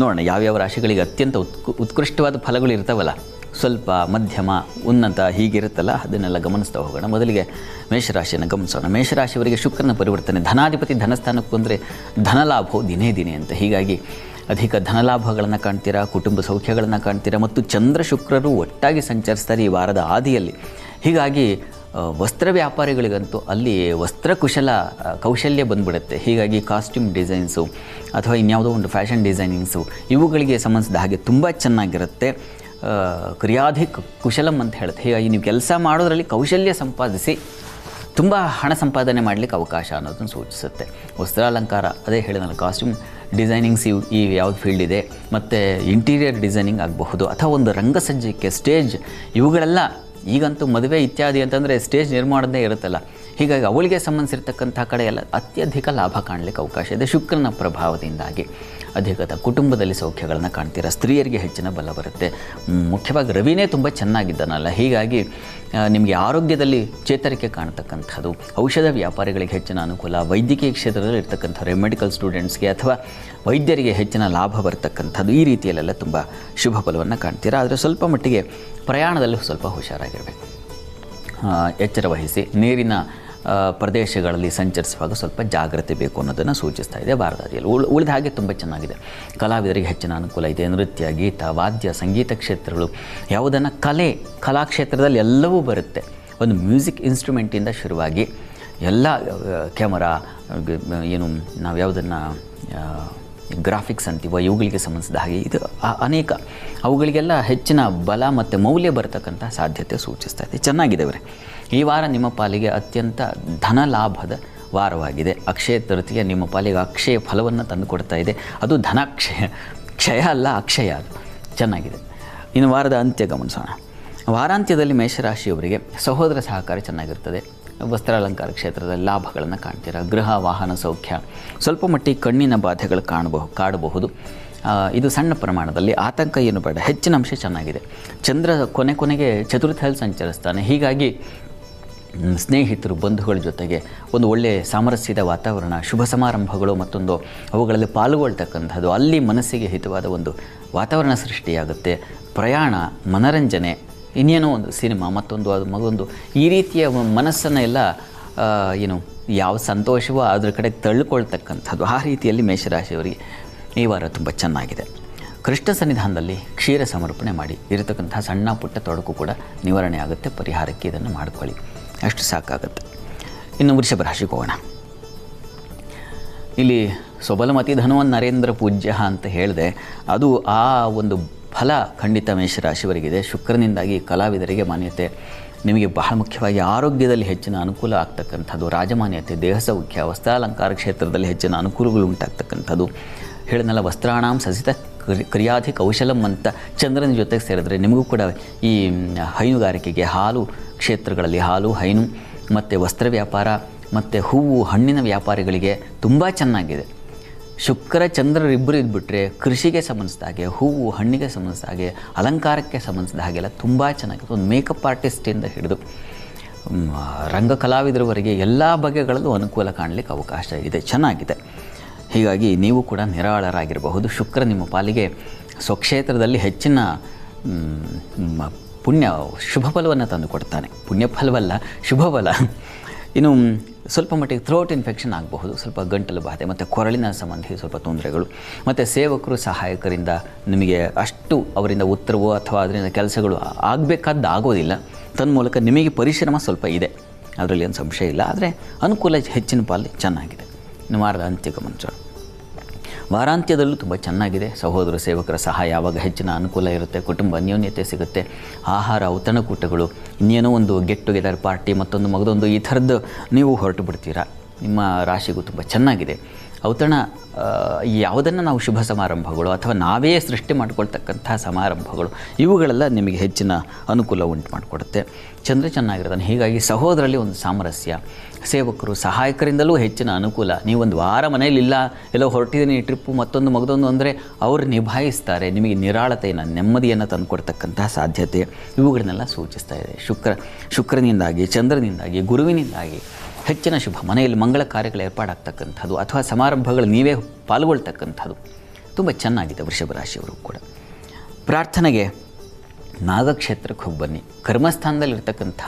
ನೋಡೋಣ ಯಾವ್ಯಾವ ರಾಶಿಗಳಿಗೆ ಅತ್ಯಂತ ಉತ್ಕೃಷ್ಟವಾದ ಫಲಗಳು ಇರ್ತಾವಲ್ಲ, ಸ್ವಲ್ಪ ಮಧ್ಯಮ ಉನ್ನತ ಹೀಗಿರುತ್ತಲ್ಲ, ಅದನ್ನೆಲ್ಲ ಗಮನಿಸ್ತಾ ಹೋಗೋಣ. ಮೊದಲಿಗೆ ಮೇಷರಾಶಿಯನ್ನು ಗಮನಿಸೋಣ. ಮೇಷರಾಶಿಯವರಿಗೆ ಶುಕ್ರನ ಪರಿವರ್ತನೆ. ಧನಾಧಿಪತಿ ಧನಸ್ಥಾನಕ್ಕೆ ಬಂದರೆ ಧನಲಾಭವು ದಿನೇ ದಿನೇ ಅಂತ. ಹೀಗಾಗಿ ಅಧಿಕ ಧನಲಾಭಗಳನ್ನು ಕಾಣ್ತೀರಾ, ಕುಟುಂಬ ಸೌಖ್ಯಗಳನ್ನು ಕಾಣ್ತೀರಾ. ಮತ್ತು ಚಂದ್ರ ಶುಕ್ರರು ಒಟ್ಟಾಗಿ ಸಂಚರಿಸ್ತಾರೆ ಈ ವಾರದ ಆದಿಯಲ್ಲಿ. ಹೀಗಾಗಿ ವಸ್ತ್ರ ವ್ಯಾಪಾರಿಗಳಿಗಂತೂ ಅಲ್ಲಿ ಕೌಶಲ್ಯ ಬಂದ್ಬಿಡುತ್ತೆ. ಹೀಗಾಗಿ ಕಾಸ್ಟ್ಯೂಮ್ ಡಿಸೈನ್ಸು ಅಥವಾ ಇನ್ಯಾವುದೋ ಒಂದು ಫ್ಯಾಷನ್ ಡಿಸೈನಿಂಗ್ಸು ಇವುಗಳಿಗೆ ಸಂಬಂಧಿಸಿದ ಹಾಗೆ ತುಂಬ ಚೆನ್ನಾಗಿರುತ್ತೆ. ಕ್ರಿಯಾಧಿಕ ಕುಶಲಂ ಅಂತ ಹೇಳುತ್ತೆ. ಹೀಗಾಗಿ ನೀವು ಕೆಲಸ ಮಾಡೋದರಲ್ಲಿ ಕೌಶಲ್ಯ ಸಂಪಾದಿಸಿ ತುಂಬ ಹಣ ಸಂಪಾದನೆ ಮಾಡಲಿಕ್ಕೆ ಅವಕಾಶ ಅನ್ನೋದನ್ನು ಸೂಚಿಸುತ್ತೆ. ವಸ್ತ್ರಾಲಂಕಾರ ಅದೇ ಹೇಳಿದ್ನಲ್ಲ, ಕಾಸ್ಟ್ಯೂಮ್ ಡಿಸೈನಿಂಗ್ಸ್ ಈ ಯಾವ್ದು ಫೀಲ್ಡ್ ಇದೆ, ಮತ್ತು ಇಂಟೀರಿಯರ್ ಡಿಸೈನಿಂಗ್ ಆಗಬಹುದು, ಅಥವಾ ಒಂದು ರಂಗಸಜ್ಜಿಕೆ, ಸ್ಟೇಜ್, ಇವುಗಳೆಲ್ಲ ಈಗಂತೂ ಮದುವೆ ಇತ್ಯಾದಿ ಅಂತಂದರೆ ಸ್ಟೇಜ್ ನಿರ್ಮಾಣದೇ ಇರುತ್ತಲ್ಲ. ಹೀಗಾಗಿ ಅವಳಿಗೆ ಸಂಬಂಧಿಸಿರ್ತಕ್ಕಂಥ ಕಡೆ ಎಲ್ಲ ಅತ್ಯಧಿಕ ಲಾಭ ಕಾಣಲಿಕ್ಕೆ ಅವಕಾಶ ಇದೆ ಶುಕ್ರನ ಪ್ರಭಾವದಿಂದಾಗಿ. ಅಧಿಕತ ಕುಟುಂಬದಲ್ಲಿ ಸೌಖ್ಯಗಳನ್ನು ಕಾಣ್ತೀರಾ. ಸ್ತ್ರೀಯರಿಗೆ ಹೆಚ್ಚಿನ ಬಲ ಬರುತ್ತೆ. ಮುಖ್ಯವಾಗಿ ರವಿನೇ ತುಂಬ ಚೆನ್ನಾಗಿದ್ದಾನಲ್ಲ, ಹೀಗಾಗಿ ನಿಮಗೆ ಆರೋಗ್ಯದಲ್ಲಿ ಚೇತರಿಕೆ ಕಾಣತಕ್ಕಂಥದ್ದು. ಔಷಧ ವ್ಯಾಪಾರಿಗಳಿಗೆ ಹೆಚ್ಚಿನ ಅನುಕೂಲ. ವೈದ್ಯಕೀಯ ಕ್ಷೇತ್ರದಲ್ಲಿ ಇರ್ತಕ್ಕಂಥವ್ರು, ಮೆಡಿಕಲ್ ಸ್ಟೂಡೆಂಟ್ಸ್ಗೆ ಅಥವಾ ವೈದ್ಯರಿಗೆ ಹೆಚ್ಚಿನ ಲಾಭ ಬರ್ತಕ್ಕಂಥದ್ದು. ಈ ರೀತಿಯಲ್ಲೆಲ್ಲ ತುಂಬ ಶುಭ ಫಲವನ್ನು ಕಾಣ್ತೀರಾ. ಆದರೆ ಸ್ವಲ್ಪ ಮಟ್ಟಿಗೆ ಪ್ರಯಾಣದಲ್ಲೂ ಸ್ವಲ್ಪ ಹುಷಾರಾಗಿರಬೇಕು, ಎಚ್ಚರ ವಹಿಸಿ. ನೀರಿನ ಪ್ರದೇಶಗಳಲ್ಲಿ ಸಂಚರಿಸುವಾಗ ಸ್ವಲ್ಪ ಜಾಗ್ರತೆ ಬೇಕು ಅನ್ನೋದನ್ನು ಸೂಚಿಸ್ತಾ ಇದೆ ವಾರದಾದಿಯಲ್ಲಿ. ಉಳಿದ ಹಾಗೆ ತುಂಬ ಚೆನ್ನಾಗಿದೆ. ಕಲಾವಿದರಿಗೆ ಹೆಚ್ಚಿನ ಅನುಕೂಲ ಇದೆ. ನೃತ್ಯ, ಗೀತ, ವಾದ್ಯ, ಸಂಗೀತ ಕ್ಷೇತ್ರಗಳು, ಯಾವುದನ್ನು ಕಲಾಕ್ಷೇತ್ರದಲ್ಲಿ ಎಲ್ಲವೂ ಬರುತ್ತೆ. ಒಂದು ಮ್ಯೂಸಿಕ್ ಇನ್ಸ್ಟ್ರೂಮೆಂಟಿಂದ ಶುರುವಾಗಿ ಎಲ್ಲ ಕ್ಯಾಮರಾ ಏನು ನಾವು ಯಾವುದನ್ನು ಗ್ರಾಫಿಕ್ಸ್ ಅಂತೀವೋ ಇವುಗಳಿಗೆ ಸಂಬಂಧಿಸಿದ ಹಾಗೆ ಇದು ಅನೇಕ ಅವುಗಳಿಗೆಲ್ಲ ಹೆಚ್ಚಿನ ಬಲ ಮತ್ತು ಮೌಲ್ಯ ಬರತಕ್ಕಂಥ ಸಾಧ್ಯತೆ ಸೂಚಿಸ್ತಾ ಇದೆ. ಚೆನ್ನಾಗಿದೆ ಅವರೇ, ಈ ವಾರ ನಿಮ್ಮ ಪಾಲಿಗೆ ಅತ್ಯಂತ ಧನ ಲಾಭದ ವಾರವಾಗಿದೆ. ಅಕ್ಷಯ ತೃತೀಯ ನಿಮ್ಮ ಪಾಲಿಗೆ ಅಕ್ಷಯ ಫಲವನ್ನು ತಂದುಕೊಡ್ತಾ ಇದೆ. ಅದು ಕ್ಷಯ ಅಲ್ಲ, ಅಕ್ಷಯ ಅದು. ಚೆನ್ನಾಗಿದೆ. ಇನ್ನು ವಾರದ ಅಂತ್ಯ ಗಮನಿಸೋಣ. ವಾರಾಂತ್ಯದಲ್ಲಿ ಮೇಷರಾಶಿಯವರಿಗೆ ಸಹೋದರ ಸಹಕಾರ ಚೆನ್ನಾಗಿರ್ತದೆ. ವಸ್ತ್ರಾಲಂಕಾರ ಕ್ಷೇತ್ರದಲ್ಲಿ ಲಾಭಗಳನ್ನು ಕಾಣ್ತೀರ. ಗೃಹ ವಾಹನ ಸೌಖ್ಯ, ಸ್ವಲ್ಪ ಮಟ್ಟಿಗೆ ಕಣ್ಣಿನ ಬಾಧೆಗಳು ಕಾಡಬಹುದು. ಇದು ಸಣ್ಣ ಪ್ರಮಾಣದಲ್ಲಿ, ಆತಂಕ ಏನು ಬೇಡ. ಹೆಚ್ಚಿನ ಅಂಶ ಚೆನ್ನಾಗಿದೆ. ಚಂದ್ರ ಕೊನೆಗೆ ಚತುರ್ಥದಲ್ಲಿ ಸಂಚರಿಸ್ತಾನೆ. ಹೀಗಾಗಿ ಸ್ನೇಹಿತರು ಬಂಧುಗಳ ಜೊತೆಗೆ ಒಂದು ಒಳ್ಳೆಯ ಸಾಮರಸ್ಯದ ವಾತಾವರಣ, ಶುಭ ಸಮಾರಂಭಗಳು ಮತ್ತೊಂದು ಅವುಗಳಲ್ಲಿ ಪಾಲ್ಗೊಳ್ತಕ್ಕಂಥದ್ದು, ಅಲ್ಲಿ ಮನಸ್ಸಿಗೆ ಹಿತವಾದ ಒಂದು ವಾತಾವರಣ ಸೃಷ್ಟಿಯಾಗುತ್ತೆ. ಪ್ರಯಾಣ, ಮನರಂಜನೆ, ಇನ್ನೇನೋ ಒಂದು ಸಿನಿಮಾ, ಮತ್ತೊಂದು ಈ ರೀತಿಯ ಮನಸ್ಸನ್ನು ಎಲ್ಲ ಯಾವ ಸಂತೋಷವೋ ಅದ್ರ ಕಡೆ ತಳ್ಳಿಕೊಳ್ತಕ್ಕಂಥದ್ದು, ಆ ರೀತಿಯಲ್ಲಿ ಮೇಷರಾಶಿಯವರಿಗೆ ಈ ವಾರ ತುಂಬ ಚೆನ್ನಾಗಿದೆ. ಕೃಷ್ಣ ಸನ್ನಿಧಾನದಲ್ಲಿ ಕ್ಷೀರ ಸಮರ್ಪಣೆ ಮಾಡಿ ಇರತಕ್ಕಂಥ ಸಣ್ಣ ಪುಟ್ಟ ತೊಡಕು ಕೂಡ ನಿವಾರಣೆ ಆಗುತ್ತೆ. ಪರಿಹಾರಕ್ಕೆ ಇದನ್ನು ಮಾಡಿಕೊಳ್ಳಿ, ಅಷ್ಟು ಸಾಕಾಗುತ್ತೆ. ಇನ್ನು ವೃಷಭ ರಾಶಿಗೆ ಹೋಗೋಣ. ಇಲ್ಲಿ ಸ್ವಬಲಮತಿ ಧನವನ್ ನರೇಂದ್ರ ಪೂಜ್ಯ ಅಂತ ಹೇಳಿದೆ. ಅದು ಆ ಒಂದು ಫಲ ಖಂಡಿತ ಮೇಷರಾಶಿಯವರಿಗಿದೆ. ಶುಕ್ರನಿಂದಾಗಿ ಕಲಾವಿದರಿಗೆ ಮಾನ್ಯತೆ, ನಿಮಗೆ ಬಹಳ ಮುಖ್ಯವಾಗಿ ಆರೋಗ್ಯದಲ್ಲಿ ಹೆಚ್ಚಿನ ಅನುಕೂಲ ಆಗ್ತಕ್ಕಂಥದ್ದು, ರಾಜಮಾನ್ಯತೆ, ದೇಹ ಸೌಖ್ಯ, ವಸ್ತ್ರಾಲಂಕಾರ ಕ್ಷೇತ್ರದಲ್ಲಿ ಹೆಚ್ಚಿನ ಅನುಕೂಲಗಳು ಉಂಟಾಗ್ತಕ್ಕಂಥದ್ದು. ಹೇಳಿದ್ನಲ್ಲ, ವಸ್ತ್ರಾಣಾಂ ಸಸಿತ ಕ್ರಿಯಾಧಿ ಕೌಶಲಂ ಅಂತ ಚಂದ್ರನ ಜೊತೆಗೆ ಸೇರಿದ್ರೆ ನಿಮಗೂ ಕೂಡ ಈ ಹೈನುಗಾರಿಕೆಗೆ, ಹಾಲು ಕ್ಷೇತ್ರಗಳಲ್ಲಿ ಹಾಲು, ಹೈನು ಮತ್ತು ವಸ್ತ್ರ ವ್ಯಾಪಾರ ಮತ್ತು ಹೂವು ಹಣ್ಣಿನ ವ್ಯಾಪಾರಿಗಳಿಗೆ ತುಂಬ ಚೆನ್ನಾಗಿದೆ. ಶುಕ್ರ ಚಂದ್ರರಿಬ್ಬರು ಇದ್ಬಿಟ್ರೆ ಕೃಷಿಗೆ ಸಂಬಂಧಿಸಿದ ಹಾಗೆ, ಹೂವು ಹಣ್ಣಿಗೆ ಸಂಬಂಧಿಸಿದ ಹಾಗೆ, ಅಲಂಕಾರಕ್ಕೆ ಸಂಬಂಧಿಸಿದ ಹಾಗೆಲ್ಲ ತುಂಬ ಚೆನ್ನಾಗಿದೆ. ಒಂದು ಮೇಕಪ್ ಆರ್ಟಿಸ್ಟಿಂದ ಹಿಡಿದು ರಂಗ ಕಲಾವಿದರವರೆಗೆ ಎಲ್ಲ ಬಗೆಗಳಲ್ಲೂ ಅನುಕೂಲ ಕಾಣಲಿಕ್ಕೆ ಅವಕಾಶ ಇದೆ. ಚೆನ್ನಾಗಿದೆ. ಹೀಗಾಗಿ ನೀವು ಕೂಡ ನಿರಾಳರಾಗಿರಬಹುದು. ಶುಕ್ರ ನಿಮ್ಮ ಪಾಲಿಗೆ ಸ್ವಕ್ಷೇತ್ರದಲ್ಲಿ ಹೆಚ್ಚಿನ ಶುಭ ಫಲವನ್ನು ತಂದು ಕೊಡ್ತಾನೆ. ಪುಣ್ಯ ಫಲವಲ್ಲ, ಶುಭ ಫಲ. ಇನ್ನು ಸ್ವಲ್ಪ ಮಟ್ಟಿಗೆ ಥ್ರೋಟ್ ಇನ್ಫೆಕ್ಷನ್ ಆಗಬಹುದು, ಸ್ವಲ್ಪ ಗಂಟಲು ಬಾಧೆ ಮತ್ತು ಕೊರಳಿನ ಸಂಬಂಧಿ ಸ್ವಲ್ಪ ತೊಂದರೆಗಳು, ಮತ್ತು ಸೇವಕರು ಸಹಾಯಕರಿಂದ ನಿಮಗೆ ಅಷ್ಟು ಅವರಿಂದ ಉತ್ತರವೋ ಅಥವಾ ಅದರಿಂದ ಕೆಲಸಗಳು ಆಗಬೇಕಾದ್ದು ಆಗೋದಿಲ್ಲ. ತನ್ಮೂಲಕ ನಿಮಗೆ ಪರಿಶ್ರಮ ಸ್ವಲ್ಪ ಇದೆ, ಅದರಲ್ಲಿ ಏನು ಸಂಶಯ ಇಲ್ಲ. ಆದರೆ ಅನುಕೂಲ ಹೆಚ್ಚಿನ ಪಾಲು ಚೆನ್ನಾಗಿದೆ. ಇನ್ನು ವಾರದ ಅಂತ್ಯ ಗಮನಿಸೋಣ. ವಾರಾಂತ್ಯದಲ್ಲೂ ತುಂಬ ಚೆನ್ನಾಗಿದೆ. ಸಹೋದರ ಸೇವಕರ ಸಹಾಯ ಯಾವಾಗ ಹೆಚ್ಚಿನ ಅನುಕೂಲ ಇರುತ್ತೆ, ಕುಟುಂಬ ಅನ್ಯೋನ್ಯತೆ ಸಿಗುತ್ತೆ. ಆಹಾರ, ಔತಣಕೂಟಗಳು, ಇನ್ನೇನೋ ಒಂದು ಗೆಟ್ ಟುಗೆದರ್ ಪಾರ್ಟಿ, ಮಗದೊಂದು ಈ ಥರದ್ದು ನೀವು ಹೊರಟು ಬಿಡ್ತೀರಾ. ನಿಮ್ಮ ರಾಶಿಗೂ ತುಂಬ ಚೆನ್ನಾಗಿದೆ. ಔತಣ ಯಾವುದನ್ನು ನಾವು ಶುಭ ಸಮಾರಂಭಗಳು ಅಥವಾ ನಾವೇ ಸೃಷ್ಟಿ ಮಾಡಿಕೊಳ್ತಕ್ಕಂಥ ಸಮಾರಂಭಗಳು, ಇವುಗಳೆಲ್ಲ ನಿಮಗೆ ಹೆಚ್ಚಿನ ಅನುಕೂಲ ಉಂಟು ಮಾಡಿಕೊಡುತ್ತೆ. ಚಂದ್ರ ಚೆನ್ನಾಗಿರ್ತಾನೆ. ಹೀಗಾಗಿ ಸಹೋದರಲ್ಲಿ ಒಂದು ಸಾಮರಸ್ಯ, ಸೇವಕರು ಸಹಾಯಕರಿಂದಲೂ ಹೆಚ್ಚಿನ ಅನುಕೂಲ. ನೀವೊಂದು ವಾರ ಮನೆಯಲ್ಲಿಲ್ಲ, ಎಲ್ಲೋ ಹೊರಟಿದ್ದೀನಿ ಟ್ರಿಪ್ಪು ಮಗದೊಂದು ಅಂದರೆ ಅವರು ನಿಭಾಯಿಸ್ತಾರೆ. ನಿಮಗೆ ನಿರಾಳತೆಯನ್ನು, ನೆಮ್ಮದಿಯನ್ನು ತಂದುಕೊಡ್ತಕ್ಕಂತಹ ಸಾಧ್ಯತೆ ಇವುಗಳನ್ನೆಲ್ಲ ಸೂಚಿಸ್ತಾ ಇದೆ. ಶುಕ್ರನಿಂದಾಗಿ, ಚಂದ್ರನಿಂದಾಗಿ, ಗುರುವಿನಿಂದಾಗಿ ಹೆಚ್ಚಿನ ಶುಭ, ಮನೆಯಲ್ಲಿ ಮಂಗಳ ಕಾರ್ಯಗಳು ಏರ್ಪಾಡಾಗ್ತಕ್ಕಂಥದ್ದು ಅಥವಾ ಸಮಾರಂಭಗಳು ನೀವೇ ಪಾಲ್ಗೊಳ್ತಕ್ಕಂಥದ್ದು ತುಂಬ ಚೆನ್ನಾಗಿದೆ. ವೃಷಭ ರಾಶಿಯವರು ಕೂಡ ಪ್ರಾರ್ಥನೆಗೆ ನಾಗಕ್ಷೇತ್ರಕ್ಕೆ ಹೋಗಿ ಬನ್ನಿ. ಕರ್ಮಸ್ಥಾನದಲ್ಲಿರ್ತಕ್ಕಂಥ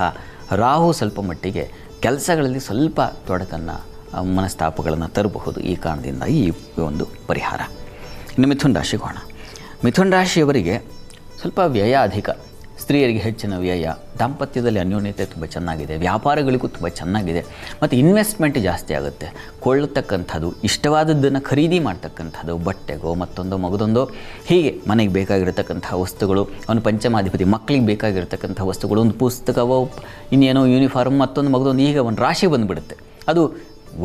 ರಾಹು ಸ್ವಲ್ಪ ಮಟ್ಟಿಗೆ ಕೆಲಸಗಳಲ್ಲಿ ಸ್ವಲ್ಪ ತೊಡಕನ್ನು, ಮನಸ್ತಾಪಗಳನ್ನು ತರಬಹುದು. ಈ ಕಾರಣದಿಂದ ಈ ಒಂದು ಪರಿಹಾರ. ಇನ್ನು ಮಿಥುನ ರಾಶಿಗೆ ಹೋಗೋಣ. ಮಿಥುನ ರಾಶಿಯವರಿಗೆ ಸ್ವಲ್ಪ ವ್ಯಯ ಅಧಿಕ, ಸ್ತ್ರೀಯರಿಗೆ ಹೆಚ್ಚಿನ ವ್ಯಯ, ದಾಂಪತ್ಯದಲ್ಲಿ ಅನ್ಯೋನ್ಯತೆ ತುಂಬ ಚೆನ್ನಾಗಿದೆ, ವ್ಯಾಪಾರಗಳಿಗೂ ತುಂಬ ಚೆನ್ನಾಗಿದೆ, ಮತ್ತು ಇನ್ವೆಸ್ಟ್ಮೆಂಟ್ ಜಾಸ್ತಿ ಆಗುತ್ತೆ. ಕೊಳ್ಳತಕ್ಕಂಥದ್ದು, ಇಷ್ಟವಾದದ್ದನ್ನು ಖರೀದಿ ಮಾಡ್ತಕ್ಕಂಥದ್ದು, ಬಟ್ಟೆಗೋ ಮಗದೊಂದೋ ಹೀಗೆ ಮನೆಗೆ ಬೇಕಾಗಿರತಕ್ಕಂಥ ವಸ್ತುಗಳು, ಅವನು ಪಂಚಮಾಧಿಪತಿ, ಮಕ್ಕಳಿಗೆ ಬೇಕಾಗಿರ್ತಕ್ಕಂಥ ವಸ್ತುಗಳು, ಒಂದು ಪುಸ್ತಕವೋ ಇನ್ನೇನೋ ಯೂನಿಫಾರ್ಮ್ ಮಗದೊಂದು ಈಗ ಒಂದು ರಾಶಿ ಬಂದುಬಿಡುತ್ತೆ. ಅದು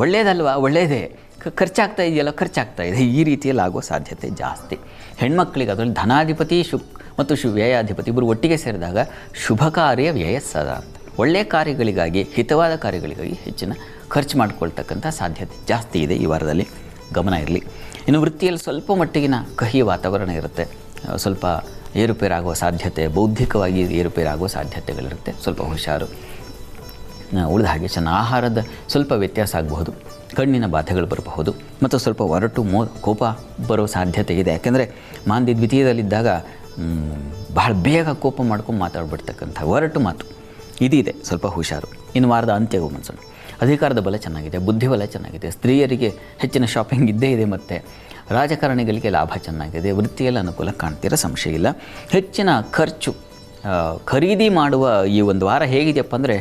ಒಳ್ಳೆಯದಲ್ವಾ? ಒಳ್ಳೆಯದೇ. ಖರ್ಚಾಗ್ತಾ ಇದೆಯಲ್ಲ, ಖರ್ಚಾಗ್ತಾ ಇದೆ. ಈ ರೀತಿಯಲ್ಲಿ ಆಗೋ ಸಾಧ್ಯತೆ ಜಾಸ್ತಿ. ಹೆಣ್ಮಕ್ಳಿಗೆ ಅದರಲ್ಲಿ ಧನಾಧಿಪತಿ ಮತ್ತು ವ್ಯಯಾಧಿಪತಿ ಇಬ್ಬರು ಒಟ್ಟಿಗೆ ಸೇರಿದಾಗ ಶುಭ ಕಾರ್ಯ ವ್ಯಯಸ್ಸದ ಅಂತ, ಒಳ್ಳೆಯ ಕಾರ್ಯಗಳಿಗಾಗಿ, ಹಿತವಾದ ಕಾರ್ಯಗಳಿಗಾಗಿ ಹೆಚ್ಚಿನ ಖರ್ಚು ಮಾಡಿಕೊಳ್ತಕ್ಕಂಥ ಸಾಧ್ಯತೆ ಜಾಸ್ತಿ ಇದೆ. ಈ ವಾರದಲ್ಲಿ ಗಮನ ಇರಲಿ. ಇನ್ನು ವೃತ್ತಿಯಲ್ಲಿ ಸ್ವಲ್ಪ ಮಟ್ಟಿಗಿನ ಕಹಿ ವಾತಾವರಣ ಇರುತ್ತೆ. ಸ್ವಲ್ಪ ಏರುಪೇರಾಗುವ ಸಾಧ್ಯತೆ, ಬೌದ್ಧಿಕವಾಗಿ ಏರುಪೇರಾಗುವ ಸಾಧ್ಯತೆಗಳಿರುತ್ತೆ. ಸ್ವಲ್ಪ ಹುಷಾರು. ಉಳಿದ ಹಾಗೆ ಆಹಾರದ ಸ್ವಲ್ಪ ವ್ಯತ್ಯಾಸ ಆಗಬಹುದು, ಕಣ್ಣಿನ ಬಾಧೆಗಳು ಬರಬಹುದು, ಮತ್ತು ಸ್ವಲ್ಪ ಒರಟು ಕೋಪ ಬರೋ ಸಾಧ್ಯತೆ ಇದೆ. ಯಾಕೆಂದರೆ ಮಾಂದಿ ದ್ವಿತೀಯದಲ್ಲಿದ್ದಾಗ ಬಹಳ ಬೇಗ ಕೋಪ ಮಾಡ್ಕೊಂಡು ಮಾತಾಡ್ಬಿಡ್ತಕ್ಕಂಥ ಒರಟು ಮಾತು ಇದಿದೆ. ಸ್ವಲ್ಪ ಹುಷಾರು. ಇನ್ನು ವಾರದ ಅಂತ್ಯ ಗಮನಿಸೋಣ. ಅಧಿಕಾರದ ಬಲ ಚೆನ್ನಾಗಿದೆ, ಬುದ್ಧಿಬಲ ಚೆನ್ನಾಗಿದೆ, ಸ್ತ್ರೀಯರಿಗೆ ಹೆಚ್ಚಿನ ಶಾಪಿಂಗ್ ಇದ್ದೇ ಇದೆ, ಮತ್ತು ರಾಜಕಾರಣಿಗಳಿಗೆ ಲಾಭ ಚೆನ್ನಾಗಿದೆ, ವೃತ್ತಿಯಲ್ಲಿ ಅನುಕೂಲ ಕಾಣ್ತೀರ, ಸಂಶಯ ಇಲ್ಲ. ಹೆಚ್ಚಿನ ಖರ್ಚು ಖರೀದಿ ಮಾಡುವ ಈ ಒಂದು ವಾರ ಹೇಗಿದೆಯಪ್ಪ ಅಂದರೆ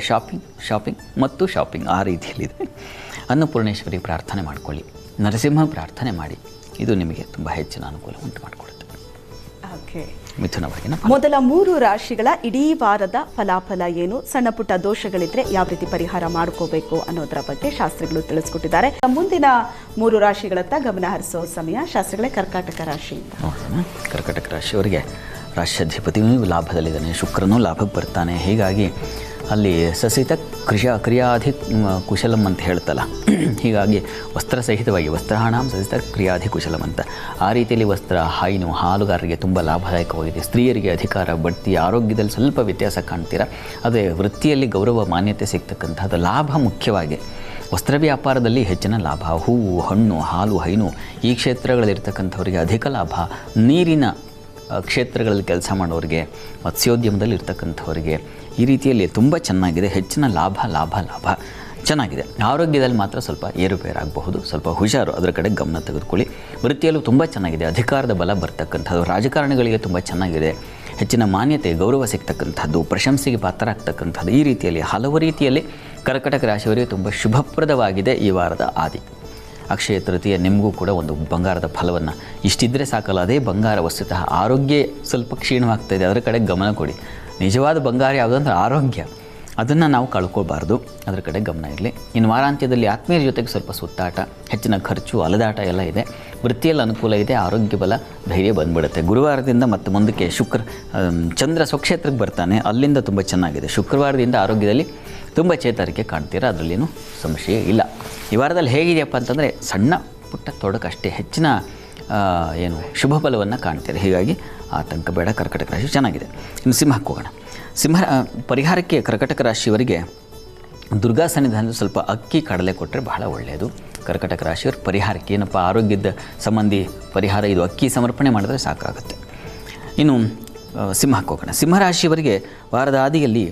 ಶಾಪಿಂಗ್ ಮತ್ತು ಶಾಪಿಂಗ್ ಆ ರೀತಿಯಲ್ಲಿದೆ. ಅನ್ನಪೂರ್ಣೇಶ್ವರಿ ಪ್ರಾರ್ಥನೆ ಮಾಡಿಕೊಳ್ಳಿ, ನರಸಿಂಹ ಪ್ರಾರ್ಥನೆ ಮಾಡಿ, ಇದು ನಿಮಗೆ ತುಂಬ ಹೆಚ್ಚಿನ ಅನುಕೂಲ ಉಂಟು ಮಾಡಿಕೊಡುತ್ತೆ. ಓಕೆ, ಮಿಥುನವರೆಗಿನ ಮೊದಲ 3 ರಾಶಿಗಳ ಇಡೀ ವಾರದ ಫಲಾಫಲ ಏನು, ಸಣ್ಣ ಪುಟ್ಟ ದೋಷಗಳಿದ್ರೆ ಯಾವ ರೀತಿ ಪರಿಹಾರ ಮಾಡ್ಕೋಬೇಕು ಅನ್ನೋದರ ಬಗ್ಗೆ ಶಾಸ್ತ್ರಿಗಳು ತಿಳಿಸ್ಕೊಟ್ಟಿದ್ದಾರೆ. ಮುಂದಿನ 3 ರಾಶಿಗಳತ್ತ ಗಮನ ಹರಿಸೋ ಸಮಯ. ಶಾಸ್ತ್ರಿಗಳೇ, ಕರ್ಕಾಟಕ ರಾಶಿಯಿಂದ ನೋಡೋಣ. ಕರ್ಕಾಟಕ ರಾಶಿಯವರಿಗೆ ರಾಶ್ಯಾಧಿಪತಿಯೂ ಲಾಭದಲ್ಲಿದ್ದಾನೆ, ಶುಕ್ರನೂ ಲಾಭಕ್ಕೆ ಬರ್ತಾನೆ. ಹೀಗಾಗಿ ಅಲ್ಲಿ ಸಸಿತ ಕ್ರಿಯಾಧಿ ಕುಶಲಂ ಅಂತ ಹೇಳ್ತಲ್ಲ, ಹೀಗಾಗಿ ವಸ್ತ್ರ ಸಹಿತವಾಗಿ ವಸ್ತ್ರಹಾಣಾಂ ಸಸಿತ ಕ್ರಿಯಾಧಿ ಕುಶಲಂ ಅಂತ ಆ ರೀತಿಯಲ್ಲಿ ವಸ್ತ್ರ, ಹೈನು, ಹಾಲುಗಾರರಿಗೆ ತುಂಬ ಲಾಭದಾಯಕವಾಗಿದೆ. ಸ್ತ್ರೀಯರಿಗೆ ಅಧಿಕಾರ, ಬಡ್ತಿ, ಆರೋಗ್ಯದಲ್ಲಿ ಸ್ವಲ್ಪ ವ್ಯತ್ಯಾಸ ಕಾಣ್ತೀರಾ. ಅದೇ ವೃತ್ತಿಯಲ್ಲಿ ಗೌರವ, ಮಾನ್ಯತೆ ಸಿಗ್ತಕ್ಕಂಥದ್ದು ಲಾಭ. ಮುಖ್ಯವಾಗಿ ವಸ್ತ್ರ ವ್ಯಾಪಾರದಲ್ಲಿ ಹೆಚ್ಚಿನ ಲಾಭ. ಹೂವು, ಹಣ್ಣು, ಹಾಲು, ಹೈನು ಈ ಕ್ಷೇತ್ರಗಳಲ್ಲಿರ್ತಕ್ಕಂಥವರಿಗೆ ಅಧಿಕ ಲಾಭ. ನೀರಿನ ಕ್ಷೇತ್ರಗಳಲ್ಲಿ ಕೆಲಸ ಮಾಡೋರಿಗೆ, ಮತ್ಸ್ಯೋದ್ಯಮದಲ್ಲಿ ಇರ್ತಕ್ಕಂಥವರಿಗೆ ಈ ರೀತಿಯಲ್ಲಿ ತುಂಬ ಚೆನ್ನಾಗಿದೆ. ಹೆಚ್ಚಿನ ಲಾಭ ಚೆನ್ನಾಗಿದೆ. ಆರೋಗ್ಯದಲ್ಲಿ ಮಾತ್ರ ಸ್ವಲ್ಪ ಏರುಪೇರಾಗಬಹುದು, ಸ್ವಲ್ಪ ಹುಷಾರು, ಅದರ ಕಡೆ ಗಮನ ತೆಗೆದುಕೊಳ್ಳಿ. ವೃತ್ತಿಯಲ್ಲೂ ತುಂಬ ಚೆನ್ನಾಗಿದೆ, ಅಧಿಕಾರದ ಬಲ ಬರ್ತಕ್ಕಂಥದ್ದು. ರಾಜಕಾರಣಿಗಳಿಗೆ ತುಂಬ ಚೆನ್ನಾಗಿದೆ, ಹೆಚ್ಚಿನ ಮಾನ್ಯತೆ, ಗೌರವ ಸಿಗ್ತಕ್ಕಂಥದ್ದು, ಪ್ರಶಂಸೆಗೆ ಪಾತ್ರರಾಗ್ತಕ್ಕಂಥದ್ದು. ಈ ರೀತಿಯಲ್ಲಿ ಹಲವು ರೀತಿಯಲ್ಲಿ ಕರ್ಕಾಟಕ ರಾಶಿಯವರಿಗೆ ತುಂಬ ಶುಭಪ್ರದವಾಗಿದೆ ಈ ವಾರದ ಆದಿ. ಅಕ್ಷಯ ತೃತೀಯ ನಿಮಗೂ ಕೂಡ ಒಂದು ಬಂಗಾರದ ಫಲವನ್ನು, ಇಷ್ಟಿದ್ದರೆ ಸಾಕಲ್ಲ, ಅದೇ ಬಂಗಾರ ವಸ್ತುತಃ ಆರೋಗ್ಯ ಸ್ವಲ್ಪ ಕ್ಷೀಣವಾಗ್ತಾಯಿದೆ, ಅದರ ಕಡೆ ಗಮನ ಕೊಡಿ. ನಿಜವಾದ ಬಂಗಾರ ಯಾವುದಂದ್ರೆ ಆರೋಗ್ಯ, ಅದನ್ನು ನಾವು ಕಳ್ಕೊಳ್ಬಾರ್ದು, ಅದರ ಕಡೆ ಗಮನ ಇರಲಿ. ಇನ್ನು ವಾರಾಂತ್ಯದಲ್ಲಿ ಆತ್ಮೀಯರ ಜೊತೆಗೆ ಸ್ವಲ್ಪ ಸುತ್ತಾಟ, ಹೆಚ್ಚಿನ ಖರ್ಚು, ಅಲದಾಟ ಎಲ್ಲ ಇದೆ. ವೃತ್ತಿಯಲ್ಲಿ ಅನುಕೂಲ ಇದೆ, ಆರೋಗ್ಯ ಬಲ, ಧೈರ್ಯ ಬಂದ್ಬಿಡುತ್ತೆ. ಗುರುವಾರದಿಂದ ಮತ್ತು ಮುಂದಕ್ಕೆ ಚಂದ್ರ ಸ್ವಕ್ಷೇತ್ರಕ್ಕೆ ಬರ್ತಾನೆ, ಅಲ್ಲಿಂದ ತುಂಬ ಚೆನ್ನಾಗಿದೆ. ಶುಕ್ರವಾರದಿಂದ ಆರೋಗ್ಯದಲ್ಲಿ ತುಂಬ ಚೇತರಿಕೆ ಕಾಣ್ತೀರಾ, ಅದರಲ್ಲೇನು ಸಮಸ್ಯೆ ಇಲ್ಲ. ಈ ವಾರದಲ್ಲಿ ಹೇಗಿದೆಯಪ್ಪ ಅಂತಂದರೆ ಸಣ್ಣ ಪುಟ್ಟ ತೊಡಕಷ್ಟೇ, ಹೆಚ್ಚಿನ ಶುಭ ಫಲವನ್ನು ಕಾಣ್ತೀರಿ. ಹೀಗಾಗಿ ಆತಂಕ ಬೇಡ, ಕರ್ಕಾಟಕ ರಾಶಿ ಚೆನ್ನಾಗಿದೆ. ಇನ್ನು ಸಿಂಹಕ್ಕೆ ಹೋಗೋಣ. ಸಿಂಹ ಪರಿಹಾರಕ್ಕೆ ಕರ್ಕಾಟಕ ರಾಶಿಯವರಿಗೆ ದುರ್ಗಾ ಸನ್ನಿಧಾನದಲ್ಲಿ ಸ್ವಲ್ಪ ಅಕ್ಕಿ ಕಡಲೆ ಕೊಟ್ಟರೆ ಬಹಳ ಒಳ್ಳೆಯದು. ಕರ್ಕಾಟಕ ರಾಶಿಯವ್ರ ಪರಿಹಾರಕ್ಕೆ ಏನಪ್ಪ, ಆರೋಗ್ಯದ ಸಂಬಂಧಿ ಪರಿಹಾರ, ಇದು ಅಕ್ಕಿ ಸಮರ್ಪಣೆ ಮಾಡಿದ್ರೆ ಸಾಕಾಗುತ್ತೆ. ಇನ್ನು ಸಿಂಹಕ್ಕೆ ಹೋಗೋಣ. ಸಿಂಹರಾಶಿಯವರಿಗೆ ವಾರದ ಆದಿಯಲ್ಲಿ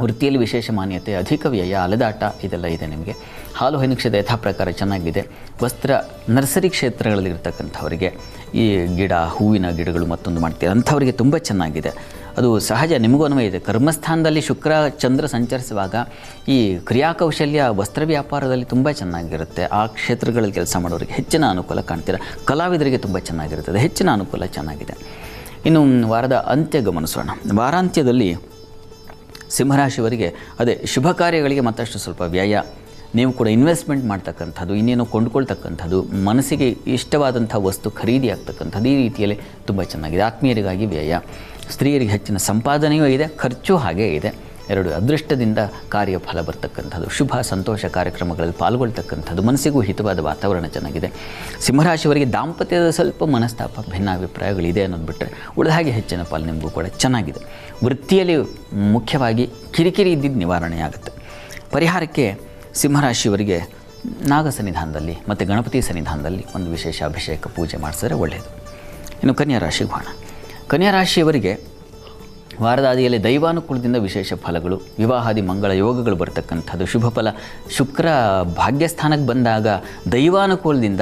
ವೃತ್ತಿಯಲ್ಲಿ ವಿಶೇಷ ಮಾನ್ಯತೆ, ಅಧಿಕ ವ್ಯಯ, ಅಲೆದಾಟ ಇದೆಲ್ಲ ಇದೆ ನಿಮಗೆ. ಹಾಲು ಹೈನು ಕ್ಷೇತ್ರ ಯಥಾ ಪ್ರಕಾರ ಚೆನ್ನಾಗಿದೆ. ವಸ್ತ್ರ, ನರ್ಸರಿ ಕ್ಷೇತ್ರಗಳಲ್ಲಿರ್ತಕ್ಕಂಥವರಿಗೆ ಈ ಗಿಡ, ಹೂವಿನ ಗಿಡಗಳು ಮತ್ತೊಂದು ಮಾಡ್ತೀರ ಅಂಥವರಿಗೆ ತುಂಬ ಚೆನ್ನಾಗಿದೆ. ಅದು ಸಹಜ, ನಿಮಗೂ ಅನ್ವಯ ಇದೆ. ಕರ್ಮಸ್ಥಾನದಲ್ಲಿ ಶುಕ್ರ ಚಂದ್ರ ಸಂಚರಿಸುವಾಗ ಈ ಕ್ರಿಯಾಕೌಶಲ್ಯ, ವಸ್ತ್ರ ವ್ಯಾಪಾರದಲ್ಲಿ ತುಂಬ ಚೆನ್ನಾಗಿರುತ್ತೆ. ಆ ಕ್ಷೇತ್ರಗಳಲ್ಲಿ ಕೆಲಸ ಮಾಡೋರಿಗೆ ಹೆಚ್ಚಿನ ಅನುಕೂಲ ಕಾಣ್ತೀರ. ಕಲಾವಿದರಿಗೆ ತುಂಬ ಚೆನ್ನಾಗಿರುತ್ತದೆ, ಹೆಚ್ಚಿನ ಅನುಕೂಲ ಚೆನ್ನಾಗಿದೆ. ಇನ್ನು ವಾರದ ಅಂತ್ಯ ಗಮನಿಸೋಣ. ವಾರಾಂತ್ಯದಲ್ಲಿ ಸಿಂಹರಾಶಿಯವರಿಗೆ ಅದೇ ಶುಭ ಕಾರ್ಯಗಳಿಗೆ ಮತ್ತಷ್ಟು ಸ್ವಲ್ಪ ವ್ಯಯ, ನೀವು ಕೂಡ ಇನ್ವೆಸ್ಟ್ಮೆಂಟ್ ಮಾಡ್ತಕ್ಕಂಥದ್ದು, ಇನ್ನೇನೋ ಕೊಂಡ್ಕೊಳ್ತಕ್ಕಂಥದ್ದು, ಮನಸ್ಸಿಗೆ ಇಷ್ಟವಾದಂಥ ವಸ್ತು ಖರೀದಿ ಆಗ್ತಕ್ಕಂಥದ್ದು, ಈ ರೀತಿಯಲ್ಲಿ ತುಂಬ ಚೆನ್ನಾಗಿದೆ. ಆತ್ಮೀಯರಿಗಾಗಿ ವ್ಯಯ, ಸ್ತ್ರೀಯರಿಗೆ ಹೆಚ್ಚಿನ ಸಂಪಾದನೆಯೂ ಇದೆ, ಖರ್ಚು ಹಾಗೇ ಇದೆ. ಎರಡು ಅದೃಷ್ಟದಿಂದ ಕಾರ್ಯಫಲ ಬರ್ತಕ್ಕಂಥದ್ದು, ಶುಭ ಸಂತೋಷ ಕಾರ್ಯಕ್ರಮಗಳಲ್ಲಿ ಪಾಲ್ಗೊಳ್ತಕ್ಕಂಥದ್ದು, ಮನಸ್ಸಿಗೂ ಹಿತವಾದ ವಾತಾವರಣ ಚೆನ್ನಾಗಿದೆ. ಸಿಂಹರಾಶಿಯವರಿಗೆ ದಾಂಪತ್ಯದ ಸ್ವಲ್ಪ ಮನಸ್ತಾಪ, ಭಿನ್ನಾಭಿಪ್ರಾಯಗಳಿದೆ ಅನ್ನೋದು ಬಿಟ್ಟರೆ ಉಳಿದ ಹಾಗೆ ಹೆಚ್ಚಿನ ಪಾಲು ನಿಮಗೂ ಕೂಡ ಚೆನ್ನಾಗಿದೆ. ವೃತ್ತಿಯಲ್ಲಿ ಮುಖ್ಯವಾಗಿ ಕಿರಿಕಿರಿ ಇದ್ದಿದ್ದು ನಿವಾರಣೆ ಆಗುತ್ತೆ. ಪರಿಹಾರಕ್ಕೆ ಸಿಂಹರಾಶಿಯವರಿಗೆ ನಾಗ ಸನ್ನಿಧಾನದಲ್ಲಿ ಮತ್ತು ಗಣಪತಿ ಸನ್ನಿಧಾನದಲ್ಲಿ ಒಂದು ವಿಶೇಷ ಅಭಿಷೇಕ ಪೂಜೆ ಮಾಡಿಸಿದ್ರೆ ಒಳ್ಳೆಯದು. ಇನ್ನು ಕನ್ಯಾ ರಾಶಿಗೆ ಹೋಗೋಣ. ಕನ್ಯಾ ರಾಶಿಯವರಿಗೆ ವಾರದಾದಿಯಲ್ಲಿ ದೈವಾನುಕೂಲದಿಂದ ವಿಶೇಷ ಫಲಗಳು, ವಿವಾಹಾದಿ ಮಂಗಳ ಯೋಗಗಳು ಬರ್ತಕ್ಕಂಥದ್ದು, ಶುಭ ಫಲ. ಶುಕ್ರ ಭಾಗ್ಯಸ್ಥಾನಕ್ಕೆ ಬಂದಾಗ ದೈವಾನುಕೂಲದಿಂದ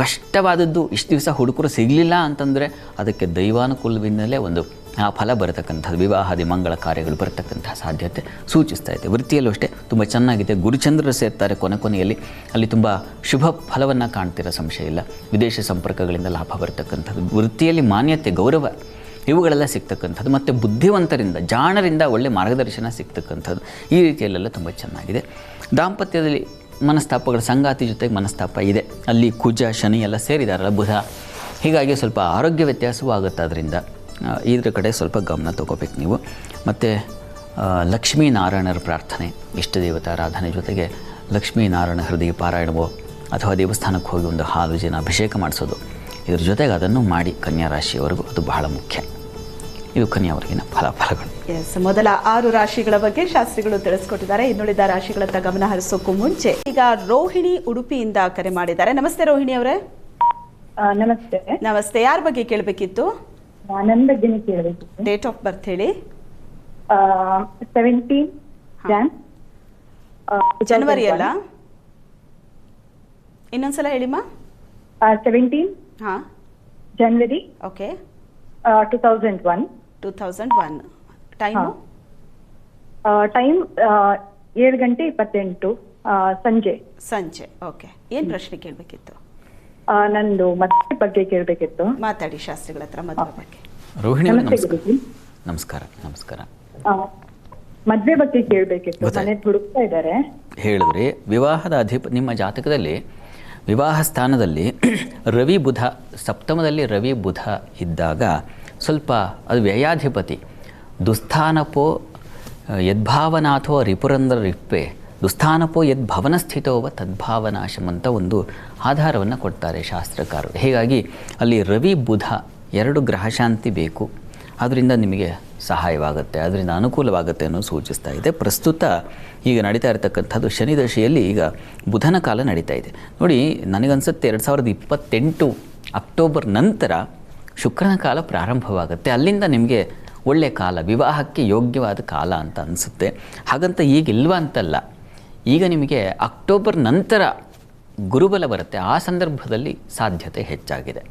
ಕಷ್ಟವಾದದ್ದು ಇಷ್ಟು ದಿವಸ ಹುಡುಕರು ಸಿಗಲಿಲ್ಲ ಅಂತಂದರೆ ಅದಕ್ಕೆ ದೈವಾನುಕೂಲದಿಂದಲೇ ಒಂದು ಆ ಫಲ ಬರತಕ್ಕಂಥದ್ದು, ವಿವಾಹಾದಿ ಮಂಗಳ ಕಾರ್ಯಗಳು ಬರತಕ್ಕಂಥ ಸಾಧ್ಯತೆ ಸೂಚಿಸ್ತಾ ಇದೆ. ವೃತ್ತಿಯಲ್ಲೂ ಅಷ್ಟೇ ತುಂಬ ಚೆನ್ನಾಗಿದೆ. ಗುರುಚಂದ್ರರು ಸೇರ್ತಾರೆ ಕೊನೆಯಲ್ಲಿ, ಅಲ್ಲಿ ತುಂಬ ಶುಭ ಫಲವನ್ನು ಕಾಣ್ತಿರೋ ಸಂಶಯ ಇಲ್ಲ. ವಿದೇಶ ಸಂಪರ್ಕಗಳಿಂದ ಲಾಭ ಬರ್ತಕ್ಕಂಥದ್ದು, ವೃತ್ತಿಯಲ್ಲಿ ಮಾನ್ಯತೆ, ಗೌರವ ಇವುಗಳೆಲ್ಲ ಸಿಗ್ತಕ್ಕಂಥದ್ದು, ಮತ್ತು ಬುದ್ಧಿವಂತರಿಂದ, ಜಾಣರಿಂದ ಒಳ್ಳೆ ಮಾರ್ಗದರ್ಶನ ಸಿಗ್ತಕ್ಕಂಥದ್ದು, ಈ ರೀತಿಯಲ್ಲೆಲ್ಲ ತುಂಬ ಚೆನ್ನಾಗಿದೆ. ದಾಂಪತ್ಯದಲ್ಲಿ ಮನಸ್ತಾಪಗಳ, ಸಂಗಾತಿ ಜೊತೆಗೆ ಮನಸ್ತಾಪ ಇದೆ. ಅಲ್ಲಿ ಕುಜ, ಶನಿ ಎಲ್ಲ ಸೇರಿದಾರಲ್ಲ, ಬುಧ, ಹೀಗಾಗಿ ಸ್ವಲ್ಪ ಆರೋಗ್ಯ ವ್ಯತ್ಯಾಸವೂ ಆಗುತ್ತೆ. ಅದರಿಂದ ಇದ್ರ ಕಡೆ ಸ್ವಲ್ಪ ಗಮನ ತಗೋಬೇಕು ನೀವು. ಮತ್ತು ಲಕ್ಷ್ಮೀನಾರಾಯಣರ ಪ್ರಾರ್ಥನೆ, ಇಷ್ಟ ದೇವತಾರಾಧನೆ ಜೊತೆಗೆ ಲಕ್ಷ್ಮೀನಾರಾಯಣ ಹೃದಯ ಪಾರಾಯಣವೋ ಅಥವಾ ದೇವಸ್ಥಾನಕ್ಕೆ ಹೋಗಿ ಒಂದು ಹಾಲು ಜನ ಅಭಿಷೇಕ ಮಾಡಿಸೋದು, ಇದ್ರ ಜೊತೆಗೆ ಅದನ್ನು ಮಾಡಿ ಕನ್ಯಾ ರಾಶಿಯವರೆಗೂ ಅದು ಬಹಳ ಮುಖ್ಯ. ಇದು ಕನ್ಯಾವರೆಗಿನ ಫಲಗಳು. ಎಸ್, ಮೊದಲ 6 ರಾಶಿಗಳ ಬಗ್ಗೆ ಶಾಸ್ತ್ರಿಗಳು ತಿಳಿಸ್ಕೊಟ್ಟಿದ್ದಾರೆ. ಇನ್ನುಳಿದ ರಾಶಿಗಳತ್ತ ಗಮನ ಹರಿಸೋಕ್ಕೂ ಮುಂಚೆ ಈಗ ರೋಹಿಣಿ ಉಡುಪಿಯಿಂದ ಕರೆ ಮಾಡಿದ್ದಾರೆ. ನಮಸ್ತೆ ರೋಹಿಣಿ ಅವರೇ. ನಮಸ್ತೆ. ನಮಸ್ತೆ, ಯಾರ ಬಗ್ಗೆ ಕೇಳಬೇಕಿತ್ತು? ನನ್ನ ಬಗ್ಗೆನೇ ಕೇಳಬೇಕಿತ್ತು. ಡೇಟ್ ಆಫ್ ಬರ್ತ್ ಹೇಳಿ. 17 ಜನವರಿ ಅಲ್ಲ, ಇನ್ನೊಂದ್ಸಲ ಹೇಳಿಮ್ಮ. 17 ಜನವರಿ. ಓಕೆ. 2001. ಟೈಮು? ಟೈಮ್ 7:28 ಸಂಜೆ. ಸಂಜೆ. ಓಕೆ, ಏನು ಪ್ರಶ್ನೆ ಕೇಳಬೇಕಿತ್ತು? ನಂದು ಮದುವೆ ಬಗ್ಗೆ ಕೇಳಬೇಕಿತ್ತು. ಮಾತಾಡಿ ಶಾಸ್ತ್ರಿಗಳ ಹತ್ರ ಮದುವೆ ಬಗ್ಗೆ. ರೋಹಿಣಿ ನಮಸ್ತೆ ಗುರುಜಿ. ನಮಸ್ಕಾರ. ನಮಸ್ಕಾರ. ಮದುವೆ ಬಗ್ಗೆ ಕೇಳಬೇಕಿತ್ತು. ಗೊತ್ತಾಯ್ತು. ಮನೆ ಹುಡುಕ್ತಾ ಇದ್ದಾರೆ. ಹೇಳಿದ್ರಿ ವಿವಾಹದ ನಿಮ್ಮ ಜಾತಕದಲ್ಲಿ ವಿವಾಹ ಸ್ಥಾನದಲ್ಲಿ ರವಿ ಬುಧ, ಸಪ್ತಮದಲ್ಲಿ ರವಿ ಬುಧ ಇದ್ದಾಗ ಸ್ವಲ್ಪ ಅದು ವ್ಯಯಾಧಿಪತಿ. ದುಸ್ಥಾನಪೋ ಯದ್ಭಾವನಾಥೋ ರಿಪುರಂದ್ರ ರಿಪ್ಪೆ ದುಸ್ಥಾನಪೋ ಯದ್ಭವನ ಸ್ಥಿತೋವ ತದ್ಭಾವನಾಶಂ ಅಂತ ಒಂದು ಆಧಾರವನ್ನು ಕೊಡ್ತಾರೆ ಶಾಸ್ತ್ರಕಾರರು. ಹೀಗಾಗಿ ಅಲ್ಲಿ ರವಿ ಬುಧ 2 ಗ್ರಹಶಾಂತಿ ಬೇಕು. ಅದರಿಂದ ನಿಮಗೆ ಸಹಾಯವಾಗುತ್ತೆ, ಅದರಿಂದ ಅನುಕೂಲವಾಗುತ್ತೆ ಅನ್ನೋ ಸೂಚಿಸ್ತಾ ಇದೆ. ಪ್ರಸ್ತುತ ಈಗ ನಡೀತಾ ಇರತಕ್ಕಂಥದ್ದು ಶನಿ ದಶೆಯಲ್ಲಿ ಈಗ ಬುಧನ ಕಾಲ ನಡೀತಾ ಇದೆ. ನೋಡಿ, ನನಗನ್ಸುತ್ತೆ 2028 ಅಕ್ಟೋಬರ್ ನಂತರ ಶುಕ್ರನ ಕಾಲ ಪ್ರಾರಂಭವಾಗುತ್ತೆ. ಅಲ್ಲಿಂದ ನಿಮಗೆ ಒಳ್ಳೆಯ ಕಾಲ, ವಿವಾಹಕ್ಕೆ ಯೋಗ್ಯವಾದ ಕಾಲ ಅಂತ ಅನಿಸುತ್ತೆ. ಹಾಗಂತ ಈಗ ಇಲ್ವಾ ಅಂತಲ್ಲ, ಈಗ ನಿಮಗೆ ಅಕ್ಟೋಬರ್ ನಂತರ ಗುರುಬಲ ಬರುತ್ತೆ. ಆ ಸಂದರ್ಭದಲ್ಲಿ ಸಾಧ್ಯತೆ ಹೆಚ್ಚಾಗಿದೆ.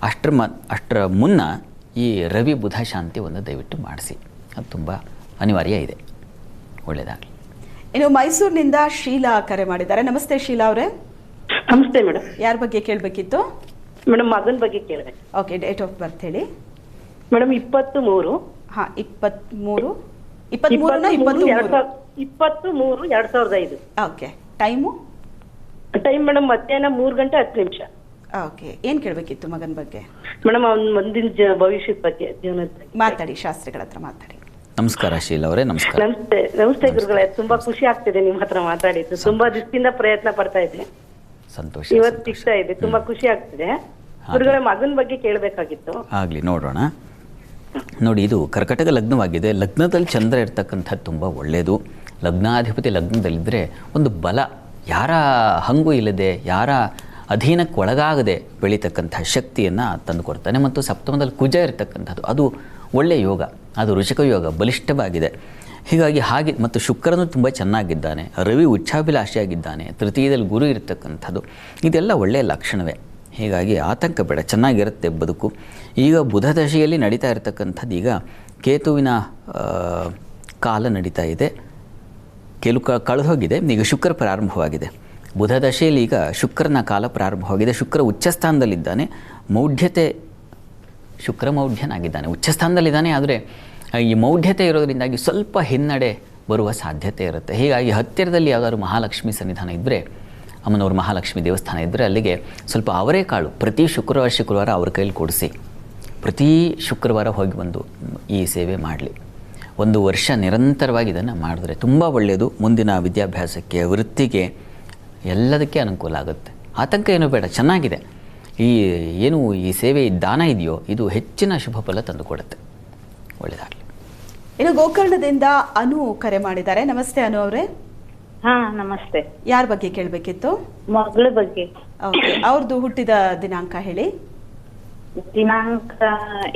ಅಷ್ಟರ ಮುನ್ನ ಈ ರವಿ ಬುಧ ಶಾಂತಿ ಒಂದು ದಯವಿಟ್ಟು ಮಾಡಿಸಿ, ಅದು ತುಂಬ ಅನಿವಾರ್ಯ ಇದೆ. ಒಳ್ಳೆಯದಾಗಲಿ. ಇನ್ನು ಮೈಸೂರಿನಿಂದ ಶೀಲಾ ಕರೆ ಮಾಡಿದ್ದಾರೆ. ನಮಸ್ತೆ ಶೀಲಾ ಅವರೇ. ನಮಸ್ತೆ ಮೇಡಮ್. ಯಾರ ಬಗ್ಗೆ ಕೇಳಬೇಕಿತ್ತು? ಮೇಡಮ್ ಮಗನ ಬಗ್ಗೆ ಕೇಳಬೇಕು. ಓಕೆ, ಡೇಟ್ ಆಫ್ ಬರ್ತ್ ಹೇಳಿ ಮೇಡಮ್. 23 ಹಾಂ 23 2005. Okay, time? ಟೈಮ್ ಮೇಡಮ್ ಮಧ್ಯಾಹ್ನ 3:10. ಓಕೆ, ಏನು ಕೇಳಬೇಕಿತ್ತು ಮಗನ ಬಗ್ಗೆ? ಮೇಡಮ್ ಅವ್ನ ಮುಂದಿನ ಭವಿಷ್ಯದ ಬಗ್ಗೆ, ಜೀವನದ ಬಗ್ಗೆ ಮಾತಾಡಿ, ಶಾಸ್ತ್ರಿಗಳ ಹತ್ರ ಮಾತಾಡಿ. ನಮಸ್ಕಾರ ಶೀಲಾ ಅವರೇ. ನಮಸ್ಕಾರ. ನಮಸ್ತೆ. ನಮಸ್ತೆ ಗುರುಗಳೇ. ತುಂಬಾ ಖುಷಿ ಆಗ್ತಿದೆ ನಿಮ್ಮ ಹತ್ರ ಮಾತಾಡಿದ್ದು. ತುಂಬಾ ದಿವಸದಿಂದ ಪ್ರಯತ್ನ ಪಡ್ತಾ ಇದ್ದೆ, ಸಂತೋಷ. ಇವತ್ತು ಸಿಗ್ತಾ ಇದೆ. ತುಂಬಾ ಖುಷಿ ಆಗ್ತಿದೆ ಗುರುಗಳೇ. ಮಗನ ಬಗ್ಗೆ ಕೇಳಬೇಕಾಗಿತ್ತು. ಆಗಲಿ, ನೋಡೋಣ. ನೋಡಿ, ಇದು ಕರ್ಕಟಕ ಲಗ್ನವಾಗಿದೆ. ಲಗ್ನದಲ್ಲಿ ಚಂದ್ರ ಇರ್ತಕ್ಕಂಥದ್ದು ತುಂಬ ಒಳ್ಳೆಯದು. ಲಗ್ನಾಧಿಪತಿ ಲಗ್ನದಲ್ಲಿದ್ದರೆ ಒಂದು ಬಲ, ಯಾರ ಹಂಗು ಇಲ್ಲದೆ, ಯಾರ ಅಧೀನಕ್ಕೆ ಒಳಗಾಗದೆ ಬೆಳೀತಕ್ಕಂಥ ಶಕ್ತಿಯನ್ನು ತಂದುಕೊಡ್ತಾನೆ. ಮತ್ತು ಸಪ್ತಮದಲ್ಲಿ ಕುಜ ಇರತಕ್ಕಂಥದ್ದು ಅದು ಒಳ್ಳೆಯ ಯೋಗ, ಅದು ಋಷಿಕ ಯೋಗ, ಬಲಿಷ್ಠವಾಗಿದೆ. ಹೀಗಾಗಿ ಮತ್ತು ಶುಕ್ರನು ತುಂಬ ಚೆನ್ನಾಗಿದ್ದಾನೆ. ರವಿ ಉಚ್ಚಾಭಿಲಾಷಿಯಾಗಿದ್ದಾನೆ. ತೃತೀಯದಲ್ಲಿ ಗುರು ಇರತಕ್ಕಂಥದ್ದು, ಇದೆಲ್ಲ ಒಳ್ಳೆಯ ಲಕ್ಷಣವೇ. ಹೀಗಾಗಿ ಆತಂಕ ಬೇಡ, ಚೆನ್ನಾಗಿರುತ್ತೆ ಬದುಕು. ಈಗ ಬುಧ ದಶೆಯಲ್ಲಿ ನಡೀತಾ ಇರತಕ್ಕಂಥದ್ದು, ಈಗ ಕೇತುವಿನ ಕಾಲ ನಡೀತಾ ಇದೆ. ಕಳೆದು ಹೋಗಿದೆ, ಈಗ ಶುಕ್ರ ಪ್ರಾರಂಭವಾಗಿದೆ. ಬುಧ ದಶೆಯಲ್ಲಿ ಈಗ ಶುಕ್ರನ ಕಾಲ ಪ್ರಾರಂಭವಾಗಿದೆ. ಶುಕ್ರ ಉಚ್ಚಸ್ಥಾನದಲ್ಲಿದ್ದಾನೆ. ಶುಕ್ರ ಮೌಢ್ಯನಾಗಿದ್ದಾನೆ, ಉಚ್ಚಸ್ಥಾನದಲ್ಲಿದ್ದಾನೆ. ಆದರೆ ಈ ಮೌಢ್ಯತೆ ಇರೋದರಿಂದಾಗಿ ಸ್ವಲ್ಪ ಹಿನ್ನಡೆ ಬರುವ ಸಾಧ್ಯತೆ ಇರುತ್ತೆ. ಹೀಗಾಗಿ ಹತ್ತಿರದಲ್ಲಿ ಯಾವುದಾದ್ರು ಮಹಾಲಕ್ಷ್ಮಿ ಸನ್ನಿಧಾನ ಇದ್ದರೆ, ಅಮ್ಮನವ್ರ ಮಹಾಲಕ್ಷ್ಮಿ ದೇವಸ್ಥಾನ ಇದ್ದರೆ ಅಲ್ಲಿಗೆ ಸ್ವಲ್ಪ ಅವರೆಕಾಳು ಪ್ರತಿ ಶುಕ್ರವಾರ ಅವ್ರ ಕೈಲಿ ಕೊಡಿಸಿ ಪ್ರತಿ ಶುಕ್ರವಾರ ಹೋಗಿ ಬಂದು ಈ ಸೇವೆ ಮಾಡಲಿ. 1 ವರ್ಷ ನಿರಂತರವಾಗಿ ಇದನ್ನು ಮಾಡಿದ್ರೆ ತುಂಬ ಒಳ್ಳೆಯದು. ಮುಂದಿನ ವಿದ್ಯಾಭ್ಯಾಸಕ್ಕೆ, ವೃತ್ತಿಗೆ, ಎಲ್ಲದಕ್ಕೆ ಅನುಕೂಲ ಆಗುತ್ತೆ. ಆತಂಕ ಏನೂ ಬೇಡ, ಚೆನ್ನಾಗಿದೆ. ಈ ಸೇವೆ, ದಾನ ಇದೆಯೋ ಇದು ಹೆಚ್ಚಿನ ಶುಭ ಫಲ ತಂದುಕೊಡುತ್ತೆ. ಒಳ್ಳೆಯದಾಗಲಿ. ಇನ್ನು ಗೋಕರ್ಣದಿಂದ ಅನು ಕರೆ ಮಾಡಿದ್ದಾರೆ. ನಮಸ್ತೆ ಅನು ಅವರೇ. ಹಾ ನಮಸ್ತೆ. ಯಾರ ಬಗ್ಗೆ ಕೇಳಬೇಕಿತ್ತು? ಮಗಳ ಬಗ್ಗೆ. ಓಕೆ, ಅವ್ರದ್ದು ಹುಟ್ಟಿದ ದಿನಾಂಕ ಹೇಳಿ. ದಿನಾಂಕ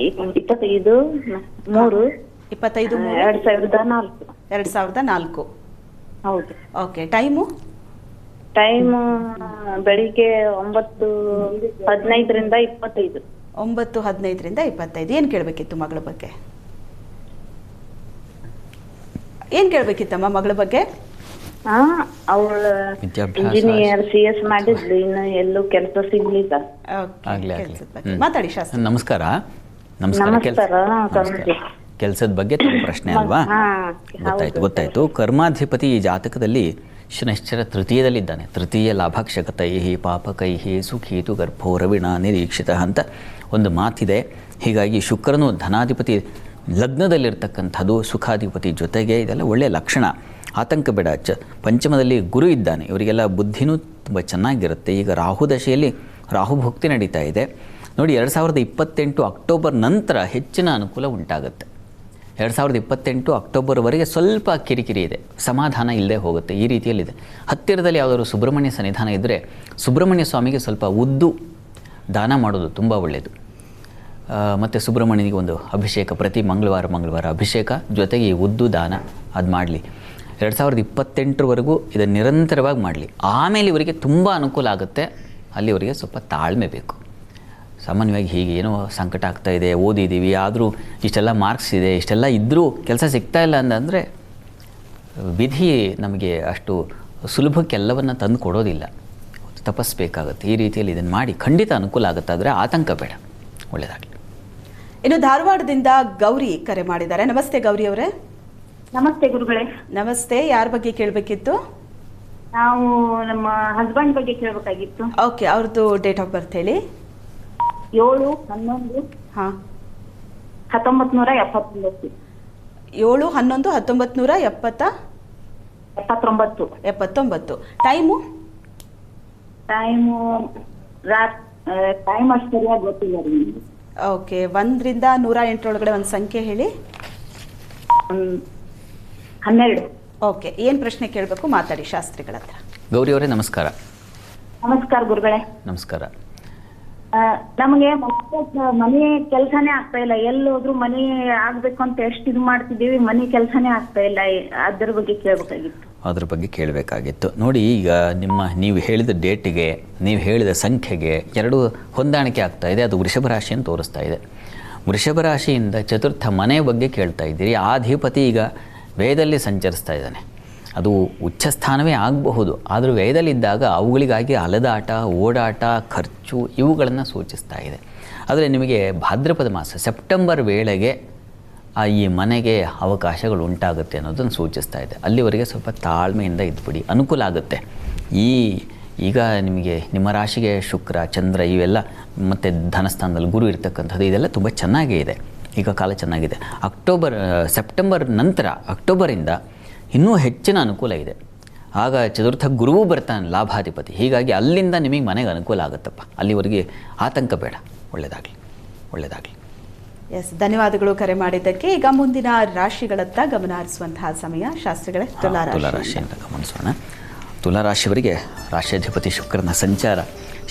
25/3/2004. 2004. ಹೌದು. Okay, time? ಟೈಮ್ ಬೆಳಿಗ್ಗೆ 9:15 25. 9:15 25. ಏನು ಕೇಳಬೇಕಿತ್ತು ಮಗಳ ಬಗ್ಗೆ? ಏನು ಕೇಳಬೇಕಿತ್ತಮ್ಮ ಮಗಳ ಬಗ್ಗೆ? ಅವಳ ಇಂಜಿನಿಯರ್ CS ಮಾಡಿದ್ಲು, ಇನ್ನು ಎಲ್ಲೂ ಕೆಲಸ ಸಿಗ್ಲಿಲ್ಲ. ಮಾತಾಡಿ ಶಾಸ್ತ್ರ. ನಮಸ್ಕಾರ. ಕೆಲಸದ ಬಗ್ಗೆ ಪ್ರಶ್ನೆ ಅಲ್ವಾ? ಗೊತ್ತಾಯ್ತು. ಕರ್ಮಾಧಿಪತಿ ಈ ಜಾತಕದಲ್ಲಿ ಶನೈಶ್ಚರ ತೃತೀಯದಲ್ಲಿದ್ದಾನೆ. ತೃತೀಯ ಲಾಭಾಕ್ಷಕತೈಹಿ ಪಾಪಕೈಹಿ ಸುಖೀತು ಗರ್ಭೋ ರವಿಣ ನಿರೀಕ್ಷಿತ ಅಂತ ಒಂದು ಮಾತಿದೆ. ಹೀಗಾಗಿ ಶುಕ್ರನು ಧನಾಧಿಪತಿ ಲಗ್ನದಲ್ಲಿರ್ತಕ್ಕಂಥದ್ದು, ಸುಖಾಧಿಪತಿ ಜೊತೆಗೆ, ಇದೆಲ್ಲ ಒಳ್ಳೆಯ ಲಕ್ಷಣ. ಆತಂಕ ಬೇಡ. ಪಂಚಮದಲ್ಲಿ ಗುರು ಇದ್ದಾನೆ. ಇವರಿಗೆಲ್ಲ ಬುದ್ಧಿನೂ ತುಂಬ ಚೆನ್ನಾಗಿರುತ್ತೆ. ಈಗ ರಾಹು ದಶೆಯಲ್ಲಿ ರಾಹುಭುಕ್ತಿ ನಡೀತಾ ಇದೆ. ನೋಡಿ, 2028 ಅಕ್ಟೋಬರ್ ನಂತರ ಹೆಚ್ಚಿನ ಅನುಕೂಲ ಉಂಟಾಗುತ್ತೆ. 2028 ಅಕ್ಟೋಬರ್ವರೆಗೆ ಸ್ವಲ್ಪ ಕಿರಿಕಿರಿ ಇದೆ, ಸಮಾಧಾನ ಇಲ್ಲದೆ ಹೋಗುತ್ತೆ. ಈ ರೀತಿಯಲ್ಲಿದೆ. ಹತ್ತಿರದಲ್ಲಿ ಯಾವುದಾದ್ರು ಸುಬ್ರಹ್ಮಣ್ಯ ಸನ್ನಿಧಾನ ಇದ್ದರೆ ಸುಬ್ರಹ್ಮಣ್ಯ ಸ್ವಾಮಿಗೆ ಸ್ವಲ್ಪ ಉದ್ದು ದಾನ ಮಾಡೋದು ತುಂಬ ಒಳ್ಳೆಯದು. ಮತ್ತು ಸುಬ್ರಹ್ಮಣ್ಯನಿಗೆ ಒಂದು ಅಭಿಷೇಕ, ಪ್ರತಿ ಮಂಗಳವಾರ ಅಭಿಷೇಕ, ಜೊತೆಗೆ ಈ ಉದ್ದು ದಾನ ಅದು ಮಾಡಲಿ. 2028ವರೆಗೂ ಇದನ್ನು ನಿರಂತರವಾಗಿ ಮಾಡಲಿ. ಆಮೇಲೆ ಇವರಿಗೆ ತುಂಬ ಅನುಕೂಲ ಆಗುತ್ತೆ. ಅಲ್ಲಿ ಇವರಿಗೆ ಸ್ವಲ್ಪ ತಾಳ್ಮೆ ಬೇಕು. ಸಾಮಾನ್ಯವಾಗಿ ಹೀಗೆ ಏನೋ ಸಂಕಟ ಆಗ್ತಾ ಇದೆ, ಓದಿದ್ದೀವಿ ಆದರೂ ಇಷ್ಟೆಲ್ಲ ಮಾರ್ಕ್ಸ್ ಇದೆ, ಇಷ್ಟೆಲ್ಲ ಇದ್ದರೂ ಕೆಲಸ ಸಿಗ್ತಾ ಇಲ್ಲ ಅಂತಂದರೆ ವಿಧಿ ನಮಗೆ ಅಷ್ಟು ಸುಲಭಕ್ಕೆಲ್ಲವನ್ನು ತಂದು ಕೊಡೋದಿಲ್ಲ, ತಪಸ್ಬೇಕಾಗುತ್ತೆ. ಈ ರೀತಿಯಲ್ಲಿ ಇದನ್ನು ಮಾಡಿ ಖಂಡಿತ ಅನುಕೂಲ ಆಗುತ್ತೆ, ಆದರೆ ಆತಂಕ ಬೇಡ. ಒಳ್ಳೆಯದಾಗಲಿ. ಇನ್ನು ಧಾರವಾಡದಿಂದ ಗೌರಿ ಕರೆ ಮಾಡಿದ್ದಾರೆ. ನಮಸ್ತೆ ಗೌರಿ ಅವರೇ. ನಮಸ್ತೆ ಗುರುಗಳೇ. ನಮಸ್ತೆ. ಯಾರ ಬಗ್ಗೆ ಕೇಳಬೇಕಿತ್ತು? ನಾವು ನಮ್ಮ ಹಸ್ಬೆಂಡ್ ಬಗ್ಗೆ ಕೇಳಬೇಕಾಗಿತ್ತು. ಓಕೆ, ಅವ್ರದ್ದು ಡೇಟ್ ಆಫ್ ಬರ್ತ್ ಹೇಳಿ. 7/11/1979. 7/11/1979. ಟೈಮು ಟೈಮ್ ಅಷ್ಟು ಸರಿಯಾಗಿ ಗೊತ್ತಿಲ್ಲ ರೀ. ಓಕೆ, 1ರಿಂದ 108 ಒಳಗಡೆ ಒಂದು ಸಂಖ್ಯೆ ಹೇಳಿ. 12. ಓಕೆ, ಏನು ಪ್ರಶ್ನೆ ಕೇಳಬೇಕು ಮಾತಾಡಿ ಶಾಸ್ತ್ರಿಗಳ ಹತ್ರ. ಗೌರಿ ಅವರೇ ನಮಸ್ಕಾರ. ನಮಸ್ಕಾರ ಗುರುಗಳೇ. ನಮಸ್ಕಾರ. ನಮಗೆ ಮನೆ ಕೆಲಸನೇ ಆಗ್ತಾ ಇಲ್ಲ. ಎಲ್ಲೋದ್ರೂ ಮನೆ ಆಗ್ಬೇಕು ಅಂತ ಎಷ್ಟು ಇದು ಮಾಡ್ತಿದ್ದೀವಿ, ಮನೆ ಕೆಲಸನೇ ಆಗ್ತಾ ಇಲ್ಲ. ಅದ್ರ ಬಗ್ಗೆ ಕೇಳಬೇಕಾಗಿತ್ತು. ಅದ್ರ ಬಗ್ಗೆ ಕೇಳಬೇಕಾಗಿತ್ತು. ನೋಡಿ, ಈಗ ನೀವು ಹೇಳಿದ ಡೇಟಿಗೆ, ನೀವು ಹೇಳಿದ ಸಂಖ್ಯೆಗೆ ಎರಡೂ ಹೊಂದಾಣಿಕೆ ಆಗ್ತಾ ಇದೆ. ಅದು ವೃಷಭ ರಾಶಿಯನ್ನು ತೋರಿಸ್ತಾ ಇದೆ. ವೃಷಭ ರಾಶಿಯಿಂದ ಚತುರ್ಥ ಮನೆ ಬಗ್ಗೆ ಕೇಳ್ತಾ ಇದ್ದೀರಿ. ಆ ಅಧಿಪತಿ ಈಗ ವ್ಯಯದಲ್ಲಿ ಸಂಚರಿಸ್ತಾ ಇದ್ದಾನೆ. ಅದು ಉಚ್ಚ ಸ್ಥಾನವೇ ಆಗಬಹುದು, ಆದರೂ ವ್ಯಯದಲ್ಲಿದ್ದಾಗ ಅವುಗಳಿಗಾಗಿ ಅಲೆದಾಟ, ಓಡಾಟ, ಖರ್ಚು ಇವುಗಳನ್ನು ಸೂಚಿಸ್ತಾ ಇದೆ. ಆದರೆ ನಿಮಗೆ ಭಾದ್ರಪದ ಮಾಸ ಸೆಪ್ಟೆಂಬರ್ ವೇಳೆಗೆ ಈ ಮನೆಗೆ ಅವಕಾಶಗಳು ಉಂಟಾಗುತ್ತೆ ಅನ್ನೋದನ್ನು ಸೂಚಿಸ್ತಾ ಇದೆ. ಅಲ್ಲಿವರೆಗೆ ಸ್ವಲ್ಪ ತಾಳ್ಮೆಯಿಂದ ಇದ್ಬಿಡಿ, ಅನುಕೂಲ ಆಗುತ್ತೆ. ಈಗ ನಿಮಗೆ ನಿಮ್ಮ ರಾಶಿಗೆ ಶುಕ್ರ, ಚಂದ್ರ ಇವೆಲ್ಲ ಮತ್ತು ಧನಸ್ಥಾನದಲ್ಲಿ ಗುರು ಇರ್ತಕ್ಕಂಥದ್ದು ಇದೆಲ್ಲ ತುಂಬ ಚೆನ್ನಾಗೇ ಇದೆ. ಈಗ ಕಾಲ ಚೆನ್ನಾಗಿದೆ. ಸೆಪ್ಟೆಂಬರ್ ನಂತರ ಅಕ್ಟೋಬರಿಂದ ಇನ್ನೂ ಹೆಚ್ಚಿನ ಅನುಕೂಲ ಇದೆ. ಆಗ ಚತುರ್ಥ ಗುರುವೂ ಬರ್ತಾನೆ, ಲಾಭಾಧಿಪತಿ. ಹೀಗಾಗಿ ಅಲ್ಲಿಂದ ನಿಮಗೆ ಮನೆಗೆ ಅನುಕೂಲ ಆಗುತ್ತಪ್ಪ. ಅಲ್ಲಿವರೆಗೆ ಆತಂಕ ಬೇಡ. ಒಳ್ಳೆಯದಾಗಲಿ, ಒಳ್ಳೆಯದಾಗಲಿ. ಎಸ್, ಧನ್ಯವಾದಗಳು ಕರೆ ಮಾಡಿದ್ದಕ್ಕೆ. ಈಗ ಮುಂದಿನ ರಾಶಿಗಳತ್ತ ಗಮನ ಹರಿಸುವಂತಹ ಸಮಯ ಶಾಸ್ತ್ರಿಗಳೇ. ತುಲಾರಾಶಿಯಿಂದ ಗಮನಿಸೋಣ. ತುಲಾರಾಶಿಯವರಿಗೆ ರಾಶ್ಯಾಧಿಪತಿ ಶುಕ್ರನ ಸಂಚಾರ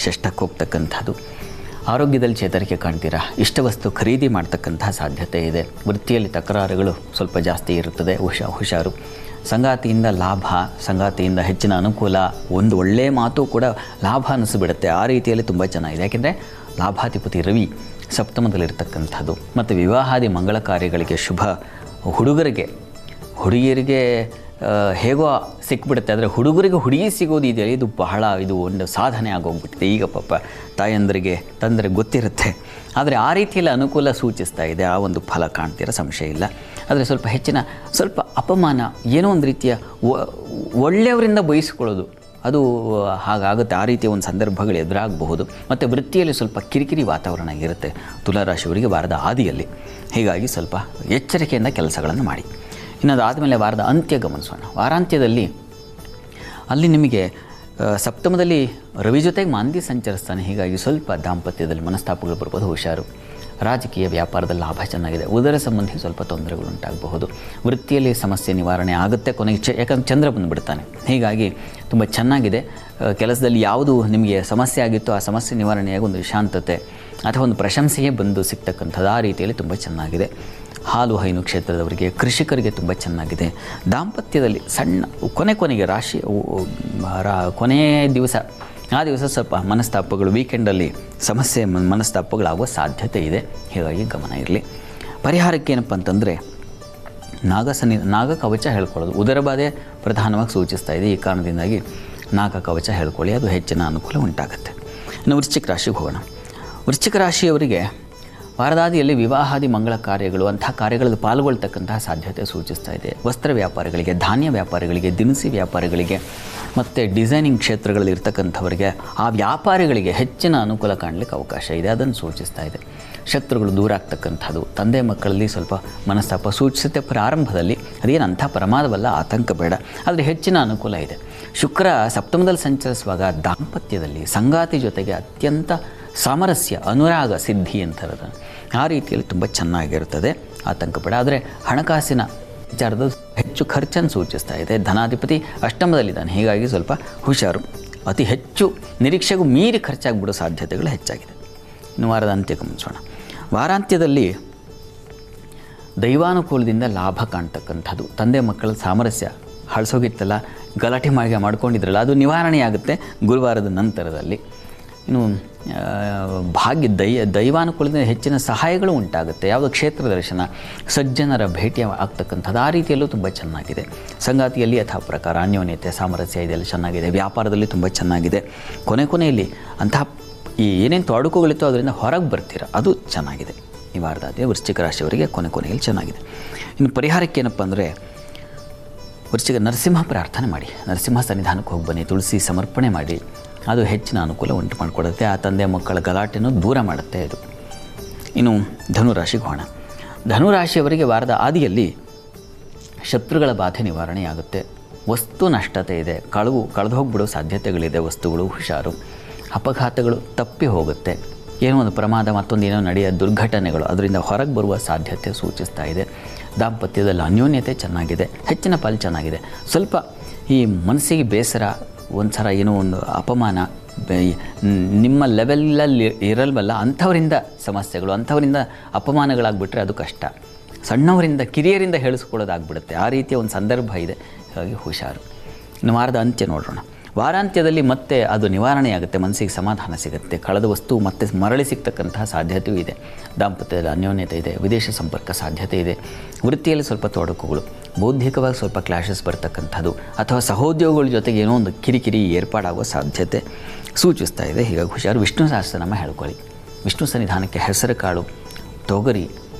ಷಷ್ಠಕ್ಕೆ ಹೋಗ್ತಕ್ಕಂಥದ್ದು. ಆರೋಗ್ಯದಲ್ಲಿ ಚೇತರಿಕೆ ಕಾಣ್ತೀರಾ. ಇಷ್ಟವಸ್ತು ಖರೀದಿ ಮಾಡ್ತಕ್ಕಂಥ ಸಾಧ್ಯತೆ ಇದೆ. ವೃತ್ತಿಯಲ್ಲಿ ತಕರಾರುಗಳು ಸ್ವಲ್ಪ ಜಾಸ್ತಿ ಇರುತ್ತದೆ, ಹುಷಾರು. ಸಂಗಾತಿಯಿಂದ ಲಾಭ, ಸಂಗಾತಿಯಿಂದ ಹೆಚ್ಚಿನ ಅನುಕೂಲ, ಒಂದು ಒಳ್ಳೆಯ ಮಾತು ಕೂಡ ಲಾಭ ಅನ್ನಿಸ್ಬಿಡುತ್ತೆ. ಆ ರೀತಿಯಲ್ಲಿ ತುಂಬ ಚೆನ್ನಾಗಿದೆ. ಯಾಕೆಂದರೆ ಲಾಭಾಧಿಪತಿ ರವಿ ಸಪ್ತಮದಲ್ಲಿರ್ತಕ್ಕಂಥದ್ದು. ಮತ್ತು ವಿವಾಹಾದಿ ಮಂಗಳ ಕಾರ್ಯಗಳಿಗೆ ಶುಭ. ಹುಡುಗಿಯರಿಗೆ ಹೇಗೋ ಸಿಕ್ಬಿಡುತ್ತೆ, ಆದರೆ ಹುಡುಗರಿಗೆ ಹುಡುಗಿ ಸಿಗೋದು ಇದೆಯಲ್ಲ, ಇದು ಒಂದು ಸಾಧನೆ ಆಗೋಗ್ಬಿಟ್ಟಿದೆ. ಈಗ ಪಾಪ ತಾಯಂದರಿಗೆ ತಂದರಿಗೆ ಗೊತ್ತಿರುತ್ತೆ. ಆದರೆ ಆ ರೀತಿಯಲ್ಲಿ ಅನುಕೂಲ ಸೂಚಿಸ್ತಾ ಇದೆ. ಆ ಒಂದು ಫಲ ಕಾಣ್ತೀರ, ಸಂಶಯ ಇಲ್ಲ. ಆದರೆ ಸ್ವಲ್ಪ ಅಪಮಾನ, ಏನೋ ಒಂದು ರೀತಿಯ ಒಳ್ಳೆಯವರಿಂದ ಬಯಸ್ಕೊಳ್ಳೋದು, ಅದು ಹಾಗಾಗುತ್ತೆ. ಆ ರೀತಿಯ ಒಂದು ಸಂದರ್ಭಗಳು ಎದುರಾಗಬಹುದು. ಮತ್ತು ವೃತ್ತಿಯಲ್ಲಿ ಸ್ವಲ್ಪ ಕಿರಿಕಿರಿ ವಾತಾವರಣ ಇರುತ್ತೆ ತುಲಾರಾಶಿಯವರಿಗೆ ವಾರದ ಆದಿಯಲ್ಲಿ. ಹೀಗಾಗಿ ಸ್ವಲ್ಪ ಎಚ್ಚರಿಕೆಯಿಂದ ಕೆಲಸಗಳನ್ನು ಮಾಡಿ. ಇನ್ನದಾದಮೇಲೆ ವಾರದ ಅಂತ್ಯ ಗಮನಿಸೋಣ. ವಾರಾಂತ್ಯದಲ್ಲಿ ಅಲ್ಲಿ ನಿಮಗೆ ಸಪ್ತಮದಲ್ಲಿ ರವಿ ಜೊತೆಗೆ ಮಾಂದಿ ಸಂಚರಿಸ್ತಾನೆ. ಹೀಗಾಗಿ ಸ್ವಲ್ಪ ದಾಂಪತ್ಯದಲ್ಲಿ ಮನಸ್ತಾಪಗಳು ಬರ್ಬೋದು, ಹುಷಾರು. ರಾಜಕೀಯ ವ್ಯಾಪಾರದಲ್ಲಿ ಲಾಭ ಚೆನ್ನಾಗಿದೆ. ಉದರ ಸಂಬಂಧಿ ಸ್ವಲ್ಪ ತೊಂದರೆಗಳು ಉಂಟಾಗಬಹುದು. ವೃತ್ತಿಯಲ್ಲಿ ಸಮಸ್ಯೆ ನಿವಾರಣೆ ಆಗುತ್ತೆ ಕೊನೆಗೆ, ಯಾಕಂದರೆ ಚಂದ್ರ ಬಂದುಬಿಡ್ತಾನೆ. ಹೀಗಾಗಿ ತುಂಬ ಚೆನ್ನಾಗಿದೆ. ಕೆಲಸದಲ್ಲಿ ಯಾವುದು ನಿಮಗೆ ಸಮಸ್ಯೆ ಆಗಿತ್ತು ಆ ಸಮಸ್ಯೆ ನಿವಾರಣೆಯಾಗಿ ಒಂದು ಶಾಂತತೆ ಅಥವಾ ಒಂದು ಪ್ರಶಂಸೆಯೇ ಬಂದು ಸಿಗ್ತಕ್ಕಂಥದ್ದು. ಆ ರೀತಿಯಲ್ಲಿ ತುಂಬ ಚೆನ್ನಾಗಿದೆ. ಹಾಲು ಹೈನು ಕ್ಷೇತ್ರದವರಿಗೆ, ಕೃಷಿಕರಿಗೆ ತುಂಬ ಚೆನ್ನಾಗಿದೆ. ದಾಂಪತ್ಯದಲ್ಲಿ ಸಣ್ಣ ಕೊನೆಗೆ ರಾಶಿ ಕೊನೆಯ ದಿವಸ, ಆ ದಿವಸ ಸ್ವಲ್ಪ ಮನಸ್ತಾಪಗಳು, ವೀಕೆಂಡಲ್ಲಿ ಮನಸ್ತಾಪಗಳಾಗುವ ಸಾಧ್ಯತೆ ಇದೆ. ಹೀಗಾಗಿ ಗಮನ ಇರಲಿ. ಪರಿಹಾರಕ್ಕೆ ಏನಪ್ಪ ಅಂತಂದರೆ ನಾಗ ಕವಚ ಹೇಳ್ಕೊಳ್ಳೋದು. ಉದರಬಾಧೆ ಪ್ರಧಾನವಾಗಿ ಸೂಚಿಸ್ತಾ ಇದೆ. ಈ ಕಾರಣದಿಂದಾಗಿ ನಾಗ ಕವಚ ಹೇಳ್ಕೊಳ್ಳಿ, ಅದು ಹೆಚ್ಚಿನ ಅನುಕೂಲ ಉಂಟಾಗುತ್ತೆ. ಇನ್ನು ವೃಶ್ಚಿಕ ರಾಶಿಗೆ ಹೋಗೋಣ. ವೃಶ್ಚಿಕ ರಾಶಿಯವರಿಗೆ ವಾರದಾದಿಯಲ್ಲಿ ವಿವಾಹಾದಿ ಮಂಗಳ ಕಾರ್ಯಗಳು, ಅಂಥ ಕಾರ್ಯಗಳಲ್ಲಿ ಪಾಲ್ಗೊಳ್ತಕ್ಕಂತಹ ಸಾಧ್ಯತೆ ಸೂಚಿಸ್ತಾ ಇದೆ. ವಸ್ತ್ರ ವ್ಯಾಪಾರಿಗಳಿಗೆ, ಧಾನ್ಯ ವ್ಯಾಪಾರಿಗಳಿಗೆ, ದಿನಸಿ ವ್ಯಾಪಾರಿಗಳಿಗೆ ಮತ್ತು ಡಿಸೈನಿಂಗ್ ಕ್ಷೇತ್ರಗಳಲ್ಲಿ ಇರ್ತಕ್ಕಂಥವರಿಗೆ, ಆ ವ್ಯಾಪಾರಿಗಳಿಗೆ ಹೆಚ್ಚಿನ ಅನುಕೂಲ ಕಾಣಲಿಕ್ಕೆ ಅವಕಾಶ ಇದೆ. ಅದನ್ನು ಸೂಚಿಸ್ತಾ ಇದೆ. ಶತ್ರುಗಳು ದೂರ ಆಗ್ತಕ್ಕಂಥದ್ದು. ತಂದೆ ಮಕ್ಕಳಲ್ಲಿ ಸ್ವಲ್ಪ ಮನಸ್ತಾಪ ಸೂಚಿಸುತ್ತೆ ಪ್ರಾರಂಭದಲ್ಲಿ. ಅದೇನು ಅಂಥ ಪ್ರಮಾದವಲ್ಲ, ಆತಂಕ ಬೇಡ. ಆದರೆ ಹೆಚ್ಚಿನ ಅನುಕೂಲ ಇದೆ. ಶುಕ್ರ ಸಪ್ತಮದಲ್ಲಿ ಸಂಚರಿಸುವಾಗ ದಾಂಪತ್ಯದಲ್ಲಿ ಸಂಗಾತಿ ಜೊತೆಗೆ ಅತ್ಯಂತ ಸಾಮರಸ್ಯ, ಅನುರಾಗ, ಸಿದ್ಧಿ ಅಂತಾರದ ಆ ರೀತಿಯಲ್ಲಿ ತುಂಬ ಚೆನ್ನಾಗಿರುತ್ತದೆ. ಆತಂಕ ಬೇಡ. ಆದರೆ ಹಣಕಾಸಿನ ವಿಚಾರದ ಹೆಚ್ಚು ಖರ್ಚನ್ನು ಸೂಚಿಸ್ತಾ ಇದೆ. ಧನಾಧಿಪತಿ ಅಷ್ಟಮದಲ್ಲಿದ್ದಾನೆ. ಹೀಗಾಗಿ ಸ್ವಲ್ಪ ಹುಷಾರು. ಅತಿ ಹೆಚ್ಚು ನಿರೀಕ್ಷೆಗೂ ಮೀರಿ ಖರ್ಚಾಗಿಬಿಡೋ ಸಾಧ್ಯತೆಗಳು ಹೆಚ್ಚಾಗಿದೆ. ಇನ್ನು ವಾರದ ಅಂತ್ಯ ಗಮನಿಸೋಣ. ವಾರಾಂತ್ಯದಲ್ಲಿ ದೈವಾನುಕೂಲದಿಂದ ಲಾಭ ಕಾಣ್ತಕ್ಕಂಥದ್ದು. ತಂದೆ ಮಕ್ಕಳ ಸಾಮರಸ್ಯ ಹಳಸೋಗಿತ್ತಲ್ಲ, ಗಲಾಟೆ ಮಾಡ್ಕೊಂಡಿದ್ರಲ್ಲ, ಅದು ನಿವಾರಣೆಯಾಗುತ್ತೆ ಗುರುವಾರದ ನಂತರದಲ್ಲಿ. ಇನ್ನು ಭಾಗ್ಯ ದೈವಾನುಕೂಲದಿಂದ ಹೆಚ್ಚಿನ ಸಹಾಯಗಳು ಉಂಟಾಗುತ್ತೆ. ಯಾವುದೋ ಕ್ಷೇತ್ರ ದರ್ಶನ, ಸಜ್ಜನರ ಭೇಟಿ ಆಗ್ತಕ್ಕಂಥದ್ದು ಆ ರೀತಿಯಲ್ಲೂ ತುಂಬ ಚೆನ್ನಾಗಿದೆ. ಸಂಗಾತಿಯಲ್ಲಿ ಯಥಾ ಪ್ರಕಾರ ಅನ್ಯೋನ್ಯತೆ, ಸಾಮರಸ್ಯ ಇದೆಲ್ಲ ಚೆನ್ನಾಗಿದೆ. ವ್ಯಾಪಾರದಲ್ಲಿ ತುಂಬ ಚೆನ್ನಾಗಿದೆ. ಕೊನೆಯಲ್ಲಿ ಅಂತಹ ಈ ಏನೇನು ತೊಡಕುಗಳಿತ್ತೋ ಅದರಿಂದ ಹೊರಗೆ ಬರ್ತೀರ, ಅದು ಚೆನ್ನಾಗಿದೆ. ಈ ವಾರದಾದಿ ವೃಶ್ಚಿಕ ರಾಶಿಯವರಿಗೆ ಕೊನೆಯಲ್ಲಿ ಚೆನ್ನಾಗಿದೆ. ಇನ್ನು ಪರಿಹಾರಕ್ಕೆ ಏನಪ್ಪ ಅಂದರೆ ವೃಶ್ಚಿಕ ನರಸಿಂಹ ಪ್ರಾರ್ಥನೆ ಮಾಡಿ, ನರಸಿಂಹ ಸನ್ನಿಧಾನಕ್ಕೆ ಹೋಗಿ ಬನ್ನಿ, ತುಳಸಿ ಸಮರ್ಪಣೆ ಮಾಡಿ. ಅದು ಹೆಚ್ಚಿನ ಅನುಕೂಲ ಉಂಟು ಮಾಡಿಕೊಡುತ್ತೆ. ಆ ತಂದೆ ಮಕ್ಕಳ ಗಲಾಟೆಯನ್ನು ದೂರ ಮಾಡುತ್ತೆ ಇದು. ಇನ್ನು ಧನುರಾಶಿಗೆ ಹೋಗೋಣ. ಧನುರಾಶಿಯವರಿಗೆ ವಾರದ ಆದಿಯಲ್ಲಿ ಶತ್ರುಗಳ ಬಾಧೆ ನಿವಾರಣೆಯಾಗುತ್ತೆ. ವಸ್ತು ನಷ್ಟತೆ ಇದೆ, ಕಳೆದು ಹೋಗಿಬಿಡೋ ಸಾಧ್ಯತೆಗಳಿದೆ. ವಸ್ತುಗಳು ಹುಷಾರು. ಅಪಘಾತಗಳು ತಪ್ಪಿ ಹೋಗುತ್ತೆ. ಏನೋ ಒಂದು ಪ್ರಮಾದ, ಮತ್ತೊಂದು ಏನೋ ನಡೆಯೋ ದುರ್ಘಟನೆಗಳು ಅದರಿಂದ ಹೊರಗೆ ಬರುವ ಸಾಧ್ಯತೆ ಸೂಚಿಸ್ತಾ ಇದೆ. ದಾಂಪತ್ಯದಲ್ಲಿ ಅನ್ಯೋನ್ಯತೆ ಚೆನ್ನಾಗಿದೆ, ಹೆಚ್ಚಿನ ಪಾಲು ಚೆನ್ನಾಗಿದೆ. ಸ್ವಲ್ಪ ಈ ಮನಸ್ಸಿಗೆ ಬೇಸರ, ಒಂದು ಸಲ ಏನೋ ಒಂದು ಅಪಮಾನ, ನಿಮ್ಮ ಲೆವೆಲಲ್ಲಿ ಇರಲ್ವಲ್ಲ ಅಂಥವರಿಂದ ಸಮಸ್ಯೆಗಳು, ಅಂಥವರಿಂದ ಅಪಮಾನಗಳಾಗ್ಬಿಟ್ರೆ ಅದು ಕಷ್ಟ. ಸಣ್ಣವರಿಂದ ಕಿರಿಯರಿಂದ ಹೇಳಿಸ್ಕೊಳ್ಳೋದಾಗ್ಬಿಡುತ್ತೆ. ಆ ರೀತಿಯ ಒಂದು ಸಂದರ್ಭ ಇದೆ. ಹಾಗಾಗಿ ಹುಷಾರು. ಇನ್ನು ವಾರದ ಅಂತ್ಯ ನೋಡೋಣ. ವಾರಾಂತ್ಯದಲ್ಲಿ ಮತ್ತೆ ಅದು ನಿವಾರಣೆಯಾಗುತ್ತೆ, ಮನಸ್ಸಿಗೆ ಸಮಾಧಾನ ಸಿಗುತ್ತೆ. ಕಳೆದ ವಸ್ತು ಮತ್ತೆ ಮರಳಿ ಸಿಗ್ತಕ್ಕಂತಹ ಸಾಧ್ಯತೆಯೂ ಇದೆ. ದಾಂಪತ್ಯದಲ್ಲಿ ಅನ್ಯೋನ್ಯತೆ ಇದೆ. ವಿದೇಶ ಸಂಪರ್ಕ ಸಾಧ್ಯತೆ ಇದೆ. ವೃತ್ತಿಯಲ್ಲಿ ಸ್ವಲ್ಪ ತೊಡಕುಗಳು, ಬೌದ್ಧಿಕವಾಗಿ ಸ್ವಲ್ಪ ಕ್ಲಾಶಸ್ ಬರ್ತಕ್ಕಂಥದ್ದು, ಅಥವಾ ಸಹೋದ್ಯೋಗಿಗಳ ಜೊತೆಗೆ ಏನೋ ಒಂದು ಕಿರಿಕಿರಿ ಏರ್ಪಾಡಾಗುವ ಸಾಧ್ಯತೆ ಸೂಚಿಸ್ತಾ ಇದೆ. ಹೀಗಾಗಿ ಹುಷಾರು. ವಿಷ್ಣು ಸಹಸ್ರನಾಮ ಹೇಳ್ಕೊಳ್ಳಿ. ವಿಷ್ಣು ಸನ್ನಿಧಾನಕ್ಕೆ ಹೆಸರು ಕಾಳು, ತೊಗರಿ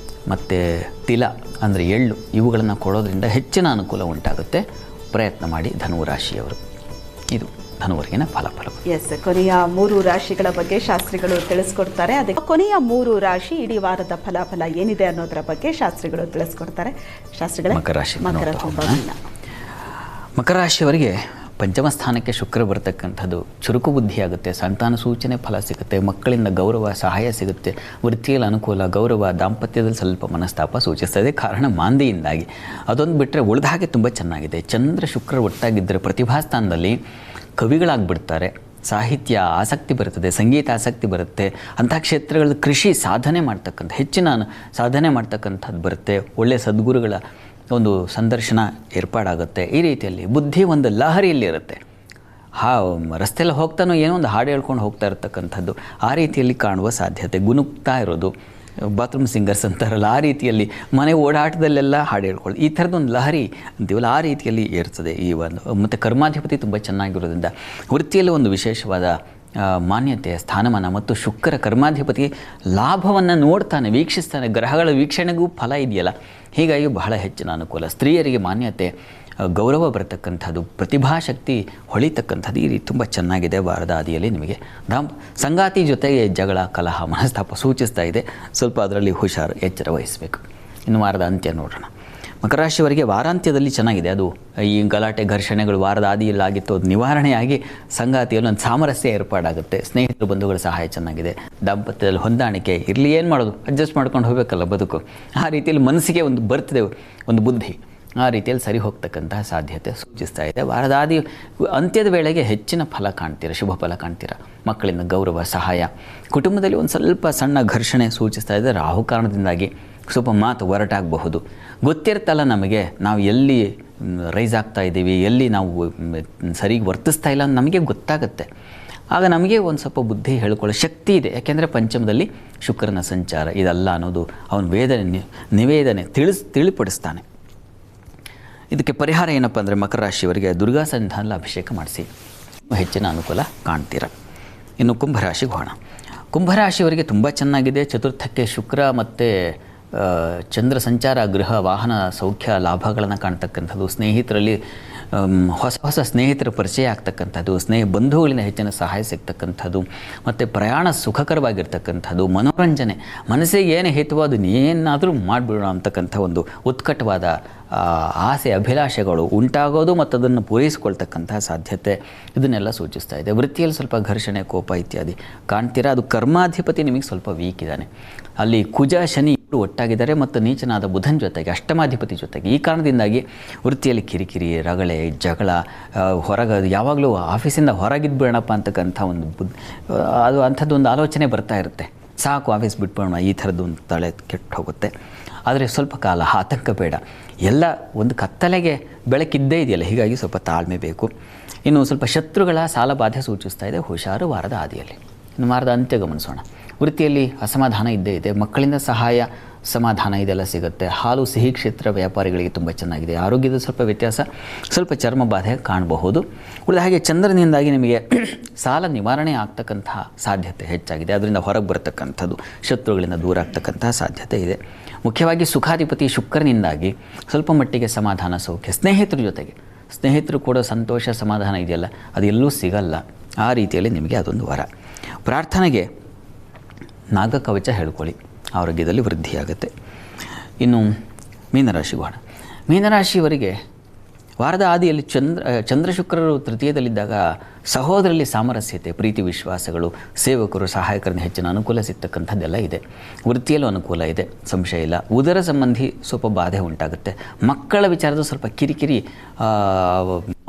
ಮತ್ತು ತಿಲ ಅಂದರೆ ಎಳ್ಳು ಇವುಗಳನ್ನು ಕೊಡೋದ್ರಿಂದ ಹೆಚ್ಚಿನ ಅನುಕೂಲ ಉಂಟಾಗುತ್ತೆ. ಪ್ರಯತ್ನ ಮಾಡಿ ಧನುರಾಶಿಯವರು. ಇದು ಧನುವರೆಗಿನ ಫಲಾಫಲ. ಎಸ್, ಕೊನೆಯ 3 ರಾಶಿಗಳ ಬಗ್ಗೆ ಶಾಸ್ತ್ರಿಗಳು ತಿಳಿಸ್ಕೊಡ್ತಾರೆ. ಅದಕ್ಕೆ ಕೊನೆಯ 3 ರಾಶಿ ಇಡೀ ವಾರದ ಫಲಾಫಲ ಏನಿದೆ ಅನ್ನೋದರ ಬಗ್ಗೆ ಶಾಸ್ತ್ರಿಗಳು ತಿಳಿಸ್ಕೊಡ್ತಾರೆ. ಶಾಸ್ತ್ರಿಗಳೇ, ಮಕರ ರಾಶಿಯವರಿಗೆ ಪಂಚಮ ಸ್ಥಾನಕ್ಕೆ ಶುಕ್ರ ಬರ್ತಕ್ಕಂಥದ್ದು ಚುರುಕು ಬುದ್ಧಿಯಾಗುತ್ತೆ. ಸಂತಾನ ಸೂಚನೆ ಫಲ ಸಿಗುತ್ತೆ. ಮಕ್ಕಳಿಂದ ಗೌರವ, ಸಹಾಯ ಸಿಗುತ್ತೆ. ವೃತ್ತಿಯಲ್ಲಿ ಅನುಕೂಲ, ಗೌರವ. ದಾಂಪತ್ಯದಲ್ಲಿ ಸ್ವಲ್ಪ ಮನಸ್ತಾಪ ಸೂಚಿಸ್ತದೆ, ಕಾರಣ ಮಾಂದಿಯಿಂದಾಗಿ. ಅದೊಂದು ಬಿಟ್ಟರೆ ಉಳಿದ ಹಾಗೆ ತುಂಬ ಚೆನ್ನಾಗಿದೆ. ಚಂದ್ರ ಶುಕ್ರ ಒಟ್ಟಾಗಿದ್ದರೆ ಪ್ರತಿಭಾ ಸ್ಥಾನದಲ್ಲಿ ಕವಿಗಳಾಗ್ಬಿಡ್ತಾರೆ. ಸಾಹಿತ್ಯ ಆಸಕ್ತಿ ಬರ್ತದೆ, ಸಂಗೀತ ಆಸಕ್ತಿ ಬರುತ್ತೆ. ಅಂಥ ಕ್ಷೇತ್ರಗಳಲ್ಲಿ ಕೃಷಿ ಸಾಧನೆ ಮಾಡ್ತಕ್ಕಂಥ, ಹೆಚ್ಚಿನ ಸಾಧನೆ ಮಾಡ್ತಕ್ಕಂಥದ್ದು ಬರುತ್ತೆ. ಒಳ್ಳೆಯ ಸದ್ಗುರುಗಳ ಒಂದು ಸಂದರ್ಶನ ಏರ್ಪಾಡಾಗುತ್ತೆ. ಈ ರೀತಿಯಲ್ಲಿ ಬುದ್ಧಿ ಒಂದು ಲಹರಿಯಲ್ಲಿ ಇರುತ್ತೆ. ರಸ್ತೆಯಲ್ಲಿ ಹೋಗ್ತಾನೋ ಏನೋ ಒಂದು ಹಾಡು ಹೇಳ್ಕೊಂಡು ಹೋಗ್ತಾ ಇರತಕ್ಕಂಥದ್ದು ಆ ರೀತಿಯಲ್ಲಿ ಕಾಣುವ ಸಾಧ್ಯತೆ. ಗುನುಗ್ತಾ ಇರೋದು, ಬಾತ್ರೂಮ್ ಸಿಂಗರ್ಸ್ ಅಂತಾರಲ್ಲ ಆ ರೀತಿಯಲ್ಲಿ ಮನೆ ಓಡಾಟದಲ್ಲೆಲ್ಲ ಹಾಡು ಹೇಳ್ಕೊಳ್ಳಿ. ಈ ಥರದೊಂದು ಲಹರಿ ಅಂತೀವಲ್ಲ ಆ ರೀತಿಯಲ್ಲಿ ಏರ್ತದೆ ಈ ಒಂದು. ಮತ್ತು ಕರ್ಮಾಧಿಪತಿ ತುಂಬ ಚೆನ್ನಾಗಿರೋದ್ರಿಂದ ವೃತ್ತಿಯಲ್ಲಿ ಒಂದು ವಿಶೇಷವಾದ ಮಾನ್ಯತೆ, ಸ್ಥಾನಮಾನ ಮತ್ತು ಶುಕ್ರ ಕರ್ಮಾಧಿಪತಿ ಲಾಭವನ್ನು ನೋಡ್ತಾನೆ, ವೀಕ್ಷಿಸ್ತಾನೆ. ಗ್ರಹಗಳ ವೀಕ್ಷಣೆಗೂ ಫಲ ಇದೆಯಲ್ಲ, ಹೀಗಾಗಿ ಬಹಳ ಹೆಚ್ಚಿನ ಅನುಕೂಲ. ಸ್ತ್ರೀಯರಿಗೆ ಮಾನ್ಯತೆ, ಗೌರವ ಬರತಕ್ಕಂಥದ್ದು, ಪ್ರತಿಭಾಶಕ್ತಿ ಹೊಳಿತಕ್ಕಂಥದ್ದು ಈ ರೀತಿ ತುಂಬ ಚೆನ್ನಾಗಿದೆ. ವಾರದ ಆದಿಯಲ್ಲಿ ನಿಮಗೆ ಸಂಗಾತಿ ಜೊತೆಗೆ ಜಗಳ, ಕಲಹ, ಮನಸ್ತಾಪ ಸೂಚಿಸ್ತಾ ಇದೆ. ಸ್ವಲ್ಪ ಅದರಲ್ಲಿ ಹುಷಾರು, ಎಚ್ಚರ ವಹಿಸಬೇಕು. ಇನ್ನು ವಾರದ ಅಂತ್ಯ ನೋಡೋಣ. ಮಕರ ರಾಶಿಯವರಿಗೆ ವಾರಾಂತ್ಯದಲ್ಲಿ ಚೆನ್ನಾಗಿದೆ. ಅದು ಈ ಗಲಾಟೆ, ಘರ್ಷಣೆಗಳು ವಾರದ ಆದಿಯಲ್ಲಿ ಆಗಿತ್ತು, ಅದು ನಿವಾರಣೆಯಾಗಿ ಸಂಗಾತಿಯಲ್ಲಿ ಒಂದು ಸಾಮರಸ್ಯ ಏರ್ಪಾಡಾಗುತ್ತೆ. ಸ್ನೇಹಿತರು, ಬಂಧುಗಳ ಸಹಾಯ ಚೆನ್ನಾಗಿದೆ. ದಾಂಪತ್ಯದಲ್ಲಿ ಹೊಂದಾಣಿಕೆ ಇರಲಿ, ಏನು ಮಾಡೋದು, ಅಡ್ಜಸ್ಟ್ ಮಾಡ್ಕೊಂಡು ಹೋಗಬೇಕಲ್ಲ ಬದುಕು. ಆ ರೀತಿಯಲ್ಲಿ ಮನಸ್ಸಿಗೆ ಒಂದು ಬರ್ತಿದೆ ಒಂದು ಬುದ್ಧಿ, ಆ ರೀತಿಯಲ್ಲಿ ಸರಿ ಹೋಗ್ತಕ್ಕಂತಹ ಸಾಧ್ಯತೆ ಸೂಚಿಸ್ತಾ ಇದೆ. ವಾರದ ಆದಿ ಅಂತ್ಯದ ವೇಳೆಗೆ ಹೆಚ್ಚಿನ ಫಲ ಕಾಣ್ತೀರ, ಶುಭ ಫಲ ಕಾಣ್ತೀರ. ಮಕ್ಕಳಿಂದ ಗೌರವ, ಸಹಾಯ. ಕುಟುಂಬದಲ್ಲಿ ಒಂದು ಸ್ವಲ್ಪ ಸಣ್ಣ ಘರ್ಷಣೆ ಸೂಚಿಸ್ತಾ ಇದೆ. ರಾಹು ಕಾರಣದಿಂದಾಗಿ ಸ್ವಲ್ಪ ಮಾತು ಹೊರಟಾಗಬಹುದು. ಗೊತ್ತಿರ್ತಲ್ಲ ನಮಗೆ, ನಾವು ಎಲ್ಲಿ ರೈಸ್ ಆಗ್ತಾ ಇದ್ದೀವಿ, ಎಲ್ಲಿ ನಾವು ಸರಿಗೆ ವರ್ತಿಸ್ತಾ ಇಲ್ಲ ಅಂತ ನಮಗೆ ಗೊತ್ತಾಗುತ್ತೆ. ಆಗ ನಮಗೆ ಒಂದು ಸ್ವಲ್ಪ ಬುದ್ಧಿ ಹೇಳ್ಕೊಳ್ಳೋ ಶಕ್ತಿ ಇದೆ. ಯಾಕೆಂದರೆ ಪಂಚಮದಲ್ಲಿ ಶುಕ್ರನ ಸಂಚಾರ ಇದಲ್ಲ ಅನ್ನೋದು ಅವನ ನಿವೇದನೆ ತಿಳಿಪಡಿಸ್ತಾನೆ. ಇದಕ್ಕೆ ಪರಿಹಾರ ಏನಪ್ಪ ಅಂದರೆ ಮಕರ ರಾಶಿಯವರಿಗೆ ದುರ್ಗಾ ಸನ್ನಿಧಾನದಲ್ಲಿ ಅಭಿಷೇಕ ಮಾಡಿಸಿ ಹೆಚ್ಚಿನ ಅನುಕೂಲ ಕಾಣ್ತೀರ. ಇನ್ನು ಕುಂಭರಾಶಿಗೆ ಹೋಗೋಣ. ಕುಂಭರಾಶಿಯವರಿಗೆ ತುಂಬ ಚೆನ್ನಾಗಿದೆ. ಚತುರ್ಥಕ್ಕೆ ಶುಕ್ರ ಮತ್ತು ಚಂದ್ರ ಸಂಚಾರ, ಗೃಹ, ವಾಹನ, ಸೌಖ್ಯ, ಲಾಭಗಳನ್ನು ಕಾಣ್ತಕ್ಕಂಥದ್ದು. ಸ್ನೇಹಿತರಲ್ಲಿ ಹೊಸ ಸ್ನೇಹಿತರ ಪರಿಚಯ ಆಗ್ತಕ್ಕಂಥದ್ದು, ಬಂಧುಗಳಿಂದ ಹೆಚ್ಚಿನ ಸಹಾಯ ಸಿಗ್ತಕ್ಕಂಥದ್ದು, ಮತ್ತು ಪ್ರಯಾಣ ಸುಖಕರವಾಗಿರ್ತಕ್ಕಂಥದ್ದು. ಮನೋರಂಜನೆ, ಮನಸ್ಸಿಗೆ ಏನು ಹೇತುವ ಅದನ್ನು ಏನಾದರೂ ಮಾಡಿಬಿಡೋಣ ಅಂತಕ್ಕಂಥ ಒಂದು ಉತ್ಕಟವಾದ ಆಸೆ, ಅಭಿಲಾಷೆಗಳು ಉಂಟಾಗೋದು ಮತ್ತು ಅದನ್ನು ಪೂರೈಸಿಕೊಳ್ತಕ್ಕಂತಹ ಸಾಧ್ಯತೆ ಇದನ್ನೆಲ್ಲ ಸೂಚಿಸ್ತಾ ಇದೆ. ವೃತ್ತಿಯಲ್ಲಿ ಸ್ವಲ್ಪ ಘರ್ಷಣೆ, ಕೋಪ ಇತ್ಯಾದಿ ಕಾಣ್ತೀರಾ. ಅದು ಕರ್ಮಾಧಿಪತಿ ನಿಮಗೆ ಸ್ವಲ್ಪ ವೀಕ್ ಇದ್ದಾನೆ. ಅಲ್ಲಿ ಕುಜ, ಶನಿ ಇಬ್ಬರು ಒಟ್ಟಾಗಿದ್ದಾರೆ ಮತ್ತು ನೀಚನಾದ ಬುಧನ ಜೊತೆಗೆ, ಅಷ್ಟಮಾಧಿಪತಿ ಜೊತೆಗೆ. ಈ ಕಾರಣದಿಂದಾಗಿ ವೃತ್ತಿಯಲ್ಲಿ ಕಿರಿಕಿರಿ, ರಗಳೆ, ಜಗಳ, ಹೊರಗೆ ಯಾವಾಗಲೂ ಆಫೀಸಿಂದ ಹೊರಗಿದ್ಬಿಡೋಣಪ್ಪ ಅಂತಕ್ಕಂಥ ಒಂದು ಅದು ಅಂಥದ್ದೊಂದು ಆಲೋಚನೆ ಬರ್ತಾ ಇರುತ್ತೆ. ಸಾಕು ಆಫೀಸ್ ಬಿಟ್ಬಿಡೋಣ, ಈ ಥರದ್ದೊಂದು ತಲೆ ಕೆಟ್ಟು ಹೋಗುತ್ತೆ. ಆದರೆ ಸ್ವಲ್ಪ ಕಾಲ ಆತಂಕ ಬೇಡ. ಎಲ್ಲ ಒಂದು ಕತ್ತಲೆಗೆ ಬೆಳಕಿದ್ದೇ ಇದೆಯಲ್ಲ, ಹೀಗಾಗಿ ಸ್ವಲ್ಪ ತಾಳ್ಮೆ ಬೇಕು. ಇನ್ನು ಸ್ವಲ್ಪ ಶತ್ರುಗಳ ಸಾಲ ಬಾಧೆ ಸೂಚಿಸ್ತಾ ಇದೆ. ಹುಷಾರು ವಾರದ ಆದಿಯಲ್ಲಿ. ಇನ್ನು ವಾರದ ಅಂತ್ಯ ಗಮನಿಸೋಣ. ವೃತ್ತಿಯಲ್ಲಿ ಅಸಮಾಧಾನ ಇದ್ದೇ ಇದೆ, ಮಕ್ಕಳಿಂದ ಸಹಾಯ ಸಮಾಧಾನ ಇದೆಲ್ಲ ಸಿಗುತ್ತೆ. ಹಾಲು ಸಿಹಿ ಕ್ಷೇತ್ರ ವ್ಯಾಪಾರಿಗಳಿಗೆ ತುಂಬ ಚೆನ್ನಾಗಿದೆ. ಆರೋಗ್ಯದ ಸ್ವಲ್ಪ ವ್ಯತ್ಯಾಸ, ಸ್ವಲ್ಪ ಚರ್ಮ ಬಾಧೆ ಕಾಣಬಹುದು. ಉಳಿದ ಹಾಗೆ ಚಂದ್ರನಿಂದಾಗಿ ನಿಮಗೆ ಸಾಲ ನಿವಾರಣೆ ಆಗ್ತಕ್ಕಂತಹ ಸಾಧ್ಯತೆ ಹೆಚ್ಚಾಗಿದೆ. ಅದರಿಂದ ಹೊರಗೆ ಬರ್ತಕ್ಕಂಥದ್ದು, ಶತ್ರುಗಳಿಂದ ದೂರ ಆಗ್ತಕ್ಕಂತಹ ಸಾಧ್ಯತೆ ಇದೆ. ಮುಖ್ಯವಾಗಿ ಸುಖಾಧಿಪತಿ ಶುಕ್ರನಿಂದಾಗಿ ಸ್ವಲ್ಪ ಮಟ್ಟಿಗೆ ಸಮಾಧಾನ ಸೌಖ್ಯ. ಸ್ನೇಹಿತರ ಜೊತೆಗೆ ಸ್ನೇಹಿತರು ಕೂಡ ಸಂತೋಷ ಸಮಾಧಾನ ಇದೆಯಲ್ಲ, ಅದು ಎಲ್ಲೂ ಸಿಗಲ್ಲ. ಆ ರೀತಿಯಲ್ಲಿ ನಿಮಗೆ ಅದೊಂದು ವರ. ಪ್ರಾರ್ಥನೆಗೆ ನಾಗಕವಚ ಹೇಳ್ಕೊಳ್ಳಿ, ಆರೋಗ್ಯದಲ್ಲಿ ವೃದ್ಧಿಯಾಗುತ್ತೆ. ಇನ್ನು ಮೀನರಾಶಿಗೋಣ. ಮೀನರಾಶಿಯವರಿಗೆ ವಾರದ ಆದಿಯಲ್ಲಿ ಚಂದ್ರ ಶುಕ್ರರು ತೃತೀಯದಲ್ಲಿದ್ದಾಗ ಸಹೋದರಲ್ಲಿ ಸಾಮರಸ್ಯತೆ, ಪ್ರೀತಿ ವಿಶ್ವಾಸಗಳು, ಸೇವಕರು ಸಹಾಯಕರಿಂದ ಹೆಚ್ಚಿನ ಅನುಕೂಲ ಸಿಗ್ತಕ್ಕಂಥದ್ದೆಲ್ಲ ಇದೆ. ವೃತ್ತಿಯಲ್ಲೂ ಅನುಕೂಲ ಇದೆ, ಸಂಶಯ ಇಲ್ಲ. ಉದರ ಸಂಬಂಧಿ ಸ್ವಲ್ಪ ಬಾಧೆ ಉಂಟಾಗುತ್ತೆ. ಮಕ್ಕಳ ವಿಚಾರದ ಸ್ವಲ್ಪ ಕಿರಿಕಿರಿ,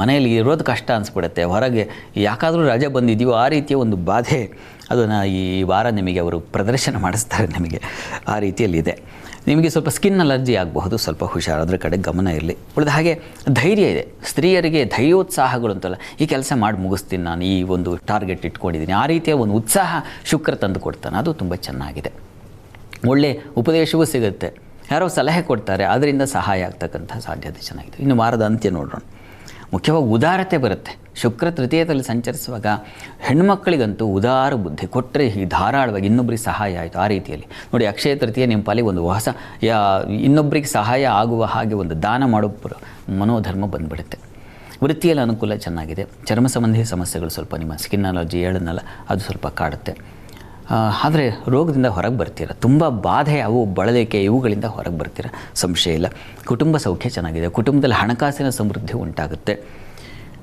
ಮನೆಯಲ್ಲಿ ಇರೋದು ಕಷ್ಟ ಅನಿಸ್ಬಿಡುತ್ತೆ. ಹೊರಗೆ ಯಾಕಾದರೂ ರಜೆ ಬಂದಿದೆಯೋ ಆ ರೀತಿಯ ಒಂದು ಬಾಧೆ ಅದನ್ನು ಈ ವಾರ ನಿಮಗೆ ಅವರು ಪ್ರದರ್ಶನ ಮಾಡಿಸ್ತಾರೆ. ನಿಮಗೆ ಆ ರೀತಿಯಲ್ಲಿದೆ. ನಿಮಗೆ ಸ್ವಲ್ಪ ಸ್ಕಿನ್ ಅಲರ್ಜಿ ಆಗಬಹುದು, ಸ್ವಲ್ಪ ಹುಷಾರು, ಅದರ ಕಡೆ ಗಮನ ಇರಲಿ. ಉಳಿದ ಹಾಗೆ ಧೈರ್ಯ ಇದೆ. ಸ್ತ್ರೀಯರಿಗೆ ಧೈರ್ಯೋತ್ಸಾಹಗಳು ಅಂತಲ್ಲ, ಈ ಕೆಲಸ ಮಾಡಿ ಮುಗಿಸ್ತೀನಿ ನಾನು, ಈ ಒಂದು ಟಾರ್ಗೆಟ್ ಇಟ್ಕೊಂಡಿದ್ದೀನಿ, ಆ ರೀತಿಯ ಒಂದು ಉತ್ಸಾಹ ಶುಕ್ರ ತಂದು ಕೊಡ್ತಾನೆ. ಅದು ತುಂಬ ಚೆನ್ನಾಗಿದೆ. ಒಳ್ಳೆ ಉಪದೇಶವೂ ಸಿಗುತ್ತೆ, ಯಾರೋ ಸಲಹೆ ಕೊಡ್ತಾರೆ, ಅದರಿಂದ ಸಹಾಯ ಆಗ್ತಕ್ಕಂಥ ಸಾಧ್ಯತೆ ಚೆನ್ನಾಗಿದೆ. ಇನ್ನು ವಾರದ ಅಂತ್ಯ ನೋಡೋಣ. ಮುಖ್ಯವಾಗಿ ಉದಾರತೆ ಬರುತ್ತೆ. ಶುಕ್ರ ತೃತೀಯದಲ್ಲಿ ಸಂಚರಿಸುವಾಗ ಹೆಣ್ಮಕ್ಕಳಿಗಂತೂ ಉದಾರ ಬುದ್ಧಿ ಕೊಟ್ಟರೆ ಈ ಧಾರಾಳವಾಗಿ ಇನ್ನೊಬ್ಬರಿಗೆ ಸಹಾಯ ಆಯಿತು. ಆ ರೀತಿಯಲ್ಲಿ ನೋಡಿ, ಅಕ್ಷಯ ತೃತೀಯ ನಿಮ್ಮ ಪಾಲಿಗೆ ಒಂದು ಹೊಸ ಇನ್ನೊಬ್ಬರಿಗೆ ಸಹಾಯ ಆಗುವ ಹಾಗೆ ಒಂದು ದಾನ ಮಾಡೋ ಮನೋಧರ್ಮ ಬಂದುಬಿಡುತ್ತೆ. ವೃತ್ತಿಯಲ್ಲಿ ಅನುಕೂಲ ಚೆನ್ನಾಗಿದೆ. ಚರ್ಮ ಸಂಬಂಧಿ ಸಮಸ್ಯೆಗಳು ಸ್ವಲ್ಪ, ನಿಮ್ಮ ಸ್ಕಿನ್ ಅಲರ್ಜಿ ಹೇಳೋದನ್ನಲ್ಲ, ಅದು ಸ್ವಲ್ಪ ಕಾಡುತ್ತೆ. ಆದರೆ ರೋಗದಿಂದ ಹೊರಗೆ ಬರ್ತೀರ. ತುಂಬ ಬಾಧೆ, ಅವು ಬಳಲಿಕೆ, ಇವುಗಳಿಂದ ಹೊರಗೆ ಬರ್ತೀರ, ಸಂಶಯ ಇಲ್ಲ. ಕುಟುಂಬ ಸೌಖ್ಯ ಚೆನ್ನಾಗಿದೆ. ಕುಟುಂಬದಲ್ಲಿ ಹಣಕಾಸಿನ ಸಮೃದ್ಧಿ ಉಂಟಾಗುತ್ತೆ.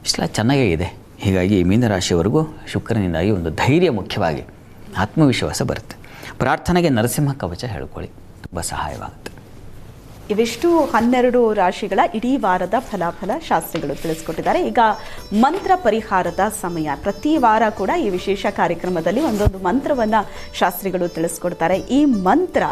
ಇಷ್ಟೆಲ್ಲ ಚೆನ್ನಾಗೇ ಇದೆ. ಹೀಗಾಗಿ ಮೀನರಾಶಿಯವರೆಗೂ ಶುಕ್ರನಿಂದಾಗಿ ಒಂದು ಧೈರ್ಯ, ಮುಖ್ಯವಾಗಿ ಆತ್ಮವಿಶ್ವಾಸ ಬರುತ್ತೆ. ಪ್ರಾರ್ಥನೆಗೆ ನರಸಿಂಹ ಕವಚ ಹೇಳ್ಕೊಳ್ಳಿ, ತುಂಬ ಸಹಾಯವಾಗುತ್ತೆ. ಇವಿಷ್ಟು 12 ರಾಶಿಗಳ ಇಡೀ ವಾರದ ಫಲಾಫಲ ಶಾಸ್ತ್ರಿಗಳು ತಿಳಿಸ್ಕೊಟ್ಟಿದ್ದಾರೆ. ಈಗ ಮಂತ್ರ ಪರಿಹಾರದ ಸಮಯ. ಪ್ರತಿ ವಾರ ಕೂಡ ಈ ವಿಶೇಷ ಕಾರ್ಯಕ್ರಮದಲ್ಲಿ ಒಂದೊಂದು ಮಂತ್ರವನ್ನು ಶಾಸ್ತ್ರಿಗಳು ತಿಳಿಸ್ಕೊಡ್ತಾರೆ. ಈ ಮಂತ್ರ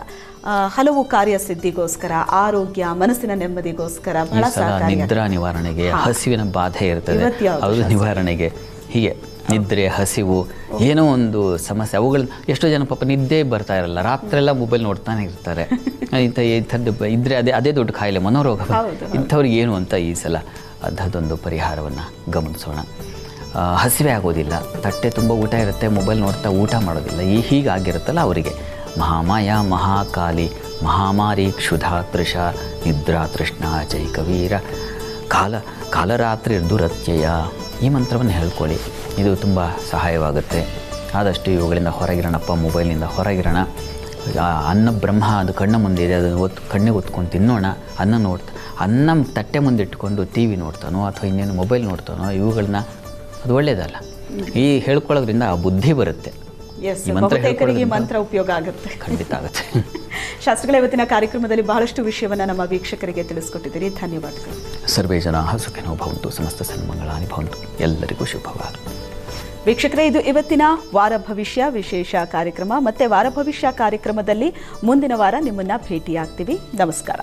ಹಲವು ಕಾರ್ಯಸಿದ್ಧಿಗೋಸ್ಕರ, ಆರೋಗ್ಯ, ಮನಸ್ಸಿನ ನೆಮ್ಮದಿಗೋಸ್ಕರ ಬಹಳ ಸಹಕಾರಿ. ನಿದ್ರಾ ನಿವಾರಣೆಗೆ, ಹಸಿವಿನ ಬಾಧೆ ಇರ್ತದೆ ಅದು ನಿವಾರಣೆಗೆ, ಹೀಗೆ ನಿದ್ರೆ, ಹಸಿವು, ಏನೋ ಒಂದು ಸಮಸ್ಯೆ, ಅವುಗಳನ್ನ ಎಷ್ಟೋ ಜನ ಪಾಪ ನಿದ್ದೆ ಬರ್ತಾ ಇರಲ್ಲ, ರಾತ್ರೆಲ್ಲ ಮೊಬೈಲ್ ನೋಡ್ತಾನೆ ಇರ್ತಾರೆ. ಇಂಥದ್ದು ಇದ್ದರೆ ಅದೇ ದೊಡ್ಡ ಕಾಯಿಲೆ, ಮನೋರೋಗ. ಇಂಥವ್ರಿಗೆ ಏನು ಅಂತ ಈ ಸಲ ಅಂಥದ್ದೊಂದು ಪರಿಹಾರವನ್ನು ಗಮನಿಸೋಣ. ಹಸಿವೆ ಆಗೋದಿಲ್ಲ, ತಟ್ಟೆ ತುಂಬ ಊಟ ಇರುತ್ತೆ, ಮೊಬೈಲ್ ನೋಡ್ತಾ ಊಟ ಮಾಡೋದಿಲ್ಲ, ಹೀಗಾಗಿರುತ್ತಲ್ಲ ಅವರಿಗೆ ಮಹಾಮಾಯ ಮಹಾಕಾಲಿ ಮಹಾಮಾರಿ ಕ್ಷುಧಾ ತೃಷ ನಿದ್ರಾ ತೃಷ್ಣ ಚೈಕವೀರ ಕಾಲರಾತ್ರಿ ದುರತ್ಯಯ, ಈ ಮಂತ್ರವನ್ನು ಹೇಳ್ಕೊಳ್ಳಿ. ಇದು ತುಂಬ ಸಹಾಯವಾಗುತ್ತೆ. ಆದಷ್ಟು ಇವುಗಳಿಂದ ಹೊರಗಿರೋಣಪ್ಪ, ಮೊಬೈಲ್ನಿಂದ ಹೊರಗಿರೋಣ. ಅನ್ನ ಬ್ರಹ್ಮ ಅದು ಕಣ್ಣ ಮುಂದೆ ಇದೆ, ಅದನ್ನು ಕಣ್ಣಿಗೆ ಹೊತ್ಕೊಂಡು ತಿನ್ನೋಣ. ಅನ್ನ ತಟ್ಟೆ ಮುಂದೆ ಇಟ್ಕೊಂಡು ಟಿ ವಿ ನೋಡ್ತಾನೋ ಅಥವಾ ಇನ್ನೇನು ಮೊಬೈಲ್ ನೋಡ್ತಾನೋ, ಇವುಗಳನ್ನ ಅದು ಒಳ್ಳೆಯದಲ್ಲ. ಈ ಹೇಳ್ಕೊಳ್ಳೋದ್ರಿಂದ ಆ ಬುದ್ಧಿ ಬರುತ್ತೆ. ಮಂತ್ರ ಉಪಯೋಗ ಆಗುತ್ತೆ, ಖಂಡಿತ ಆಗುತ್ತೆ. ಶಾಸ್ತ್ರಗಳ ಇವತ್ತಿನ ಕಾರ್ಯಕ್ರಮದಲ್ಲಿ ಬಹಳಷ್ಟು ವಿಷಯವನ್ನು ನಮ್ಮ ವೀಕ್ಷಕರಿಗೆ ತಿಳಿಸ್ಕೊಟ್ಟಿದ್ದೀರಿ. ಧನ್ಯವಾದಗಳು. ಸರ್ವೇ ಜನಾಃ ಸುಖಿನೋ ಭವಂತು, ಸಮಸ್ತ ಸನ್ಮಂಗಳಾನಿ ಭವಂತು. ಎಲ್ಲರಿಗೂ ಶುಭವಾಗಲಿ. ವೀಕ್ಷಕರೇ, ಇದು ಇವತ್ತಿನ ವಾರ ಭವಿಷ್ಯ ವಿಶೇಷ ಕಾರ್ಯಕ್ರಮ. ಮತ್ತೆ ವಾರ ಭವಿಷ್ಯ ಕಾರ್ಯಕ್ರಮದಲ್ಲಿ ಮುಂದಿನ ವಾರ ನಿಮ್ಮನ್ನ ಭೇಟಿಯಾಗ್ತೀವಿ. ನಮಸ್ಕಾರ.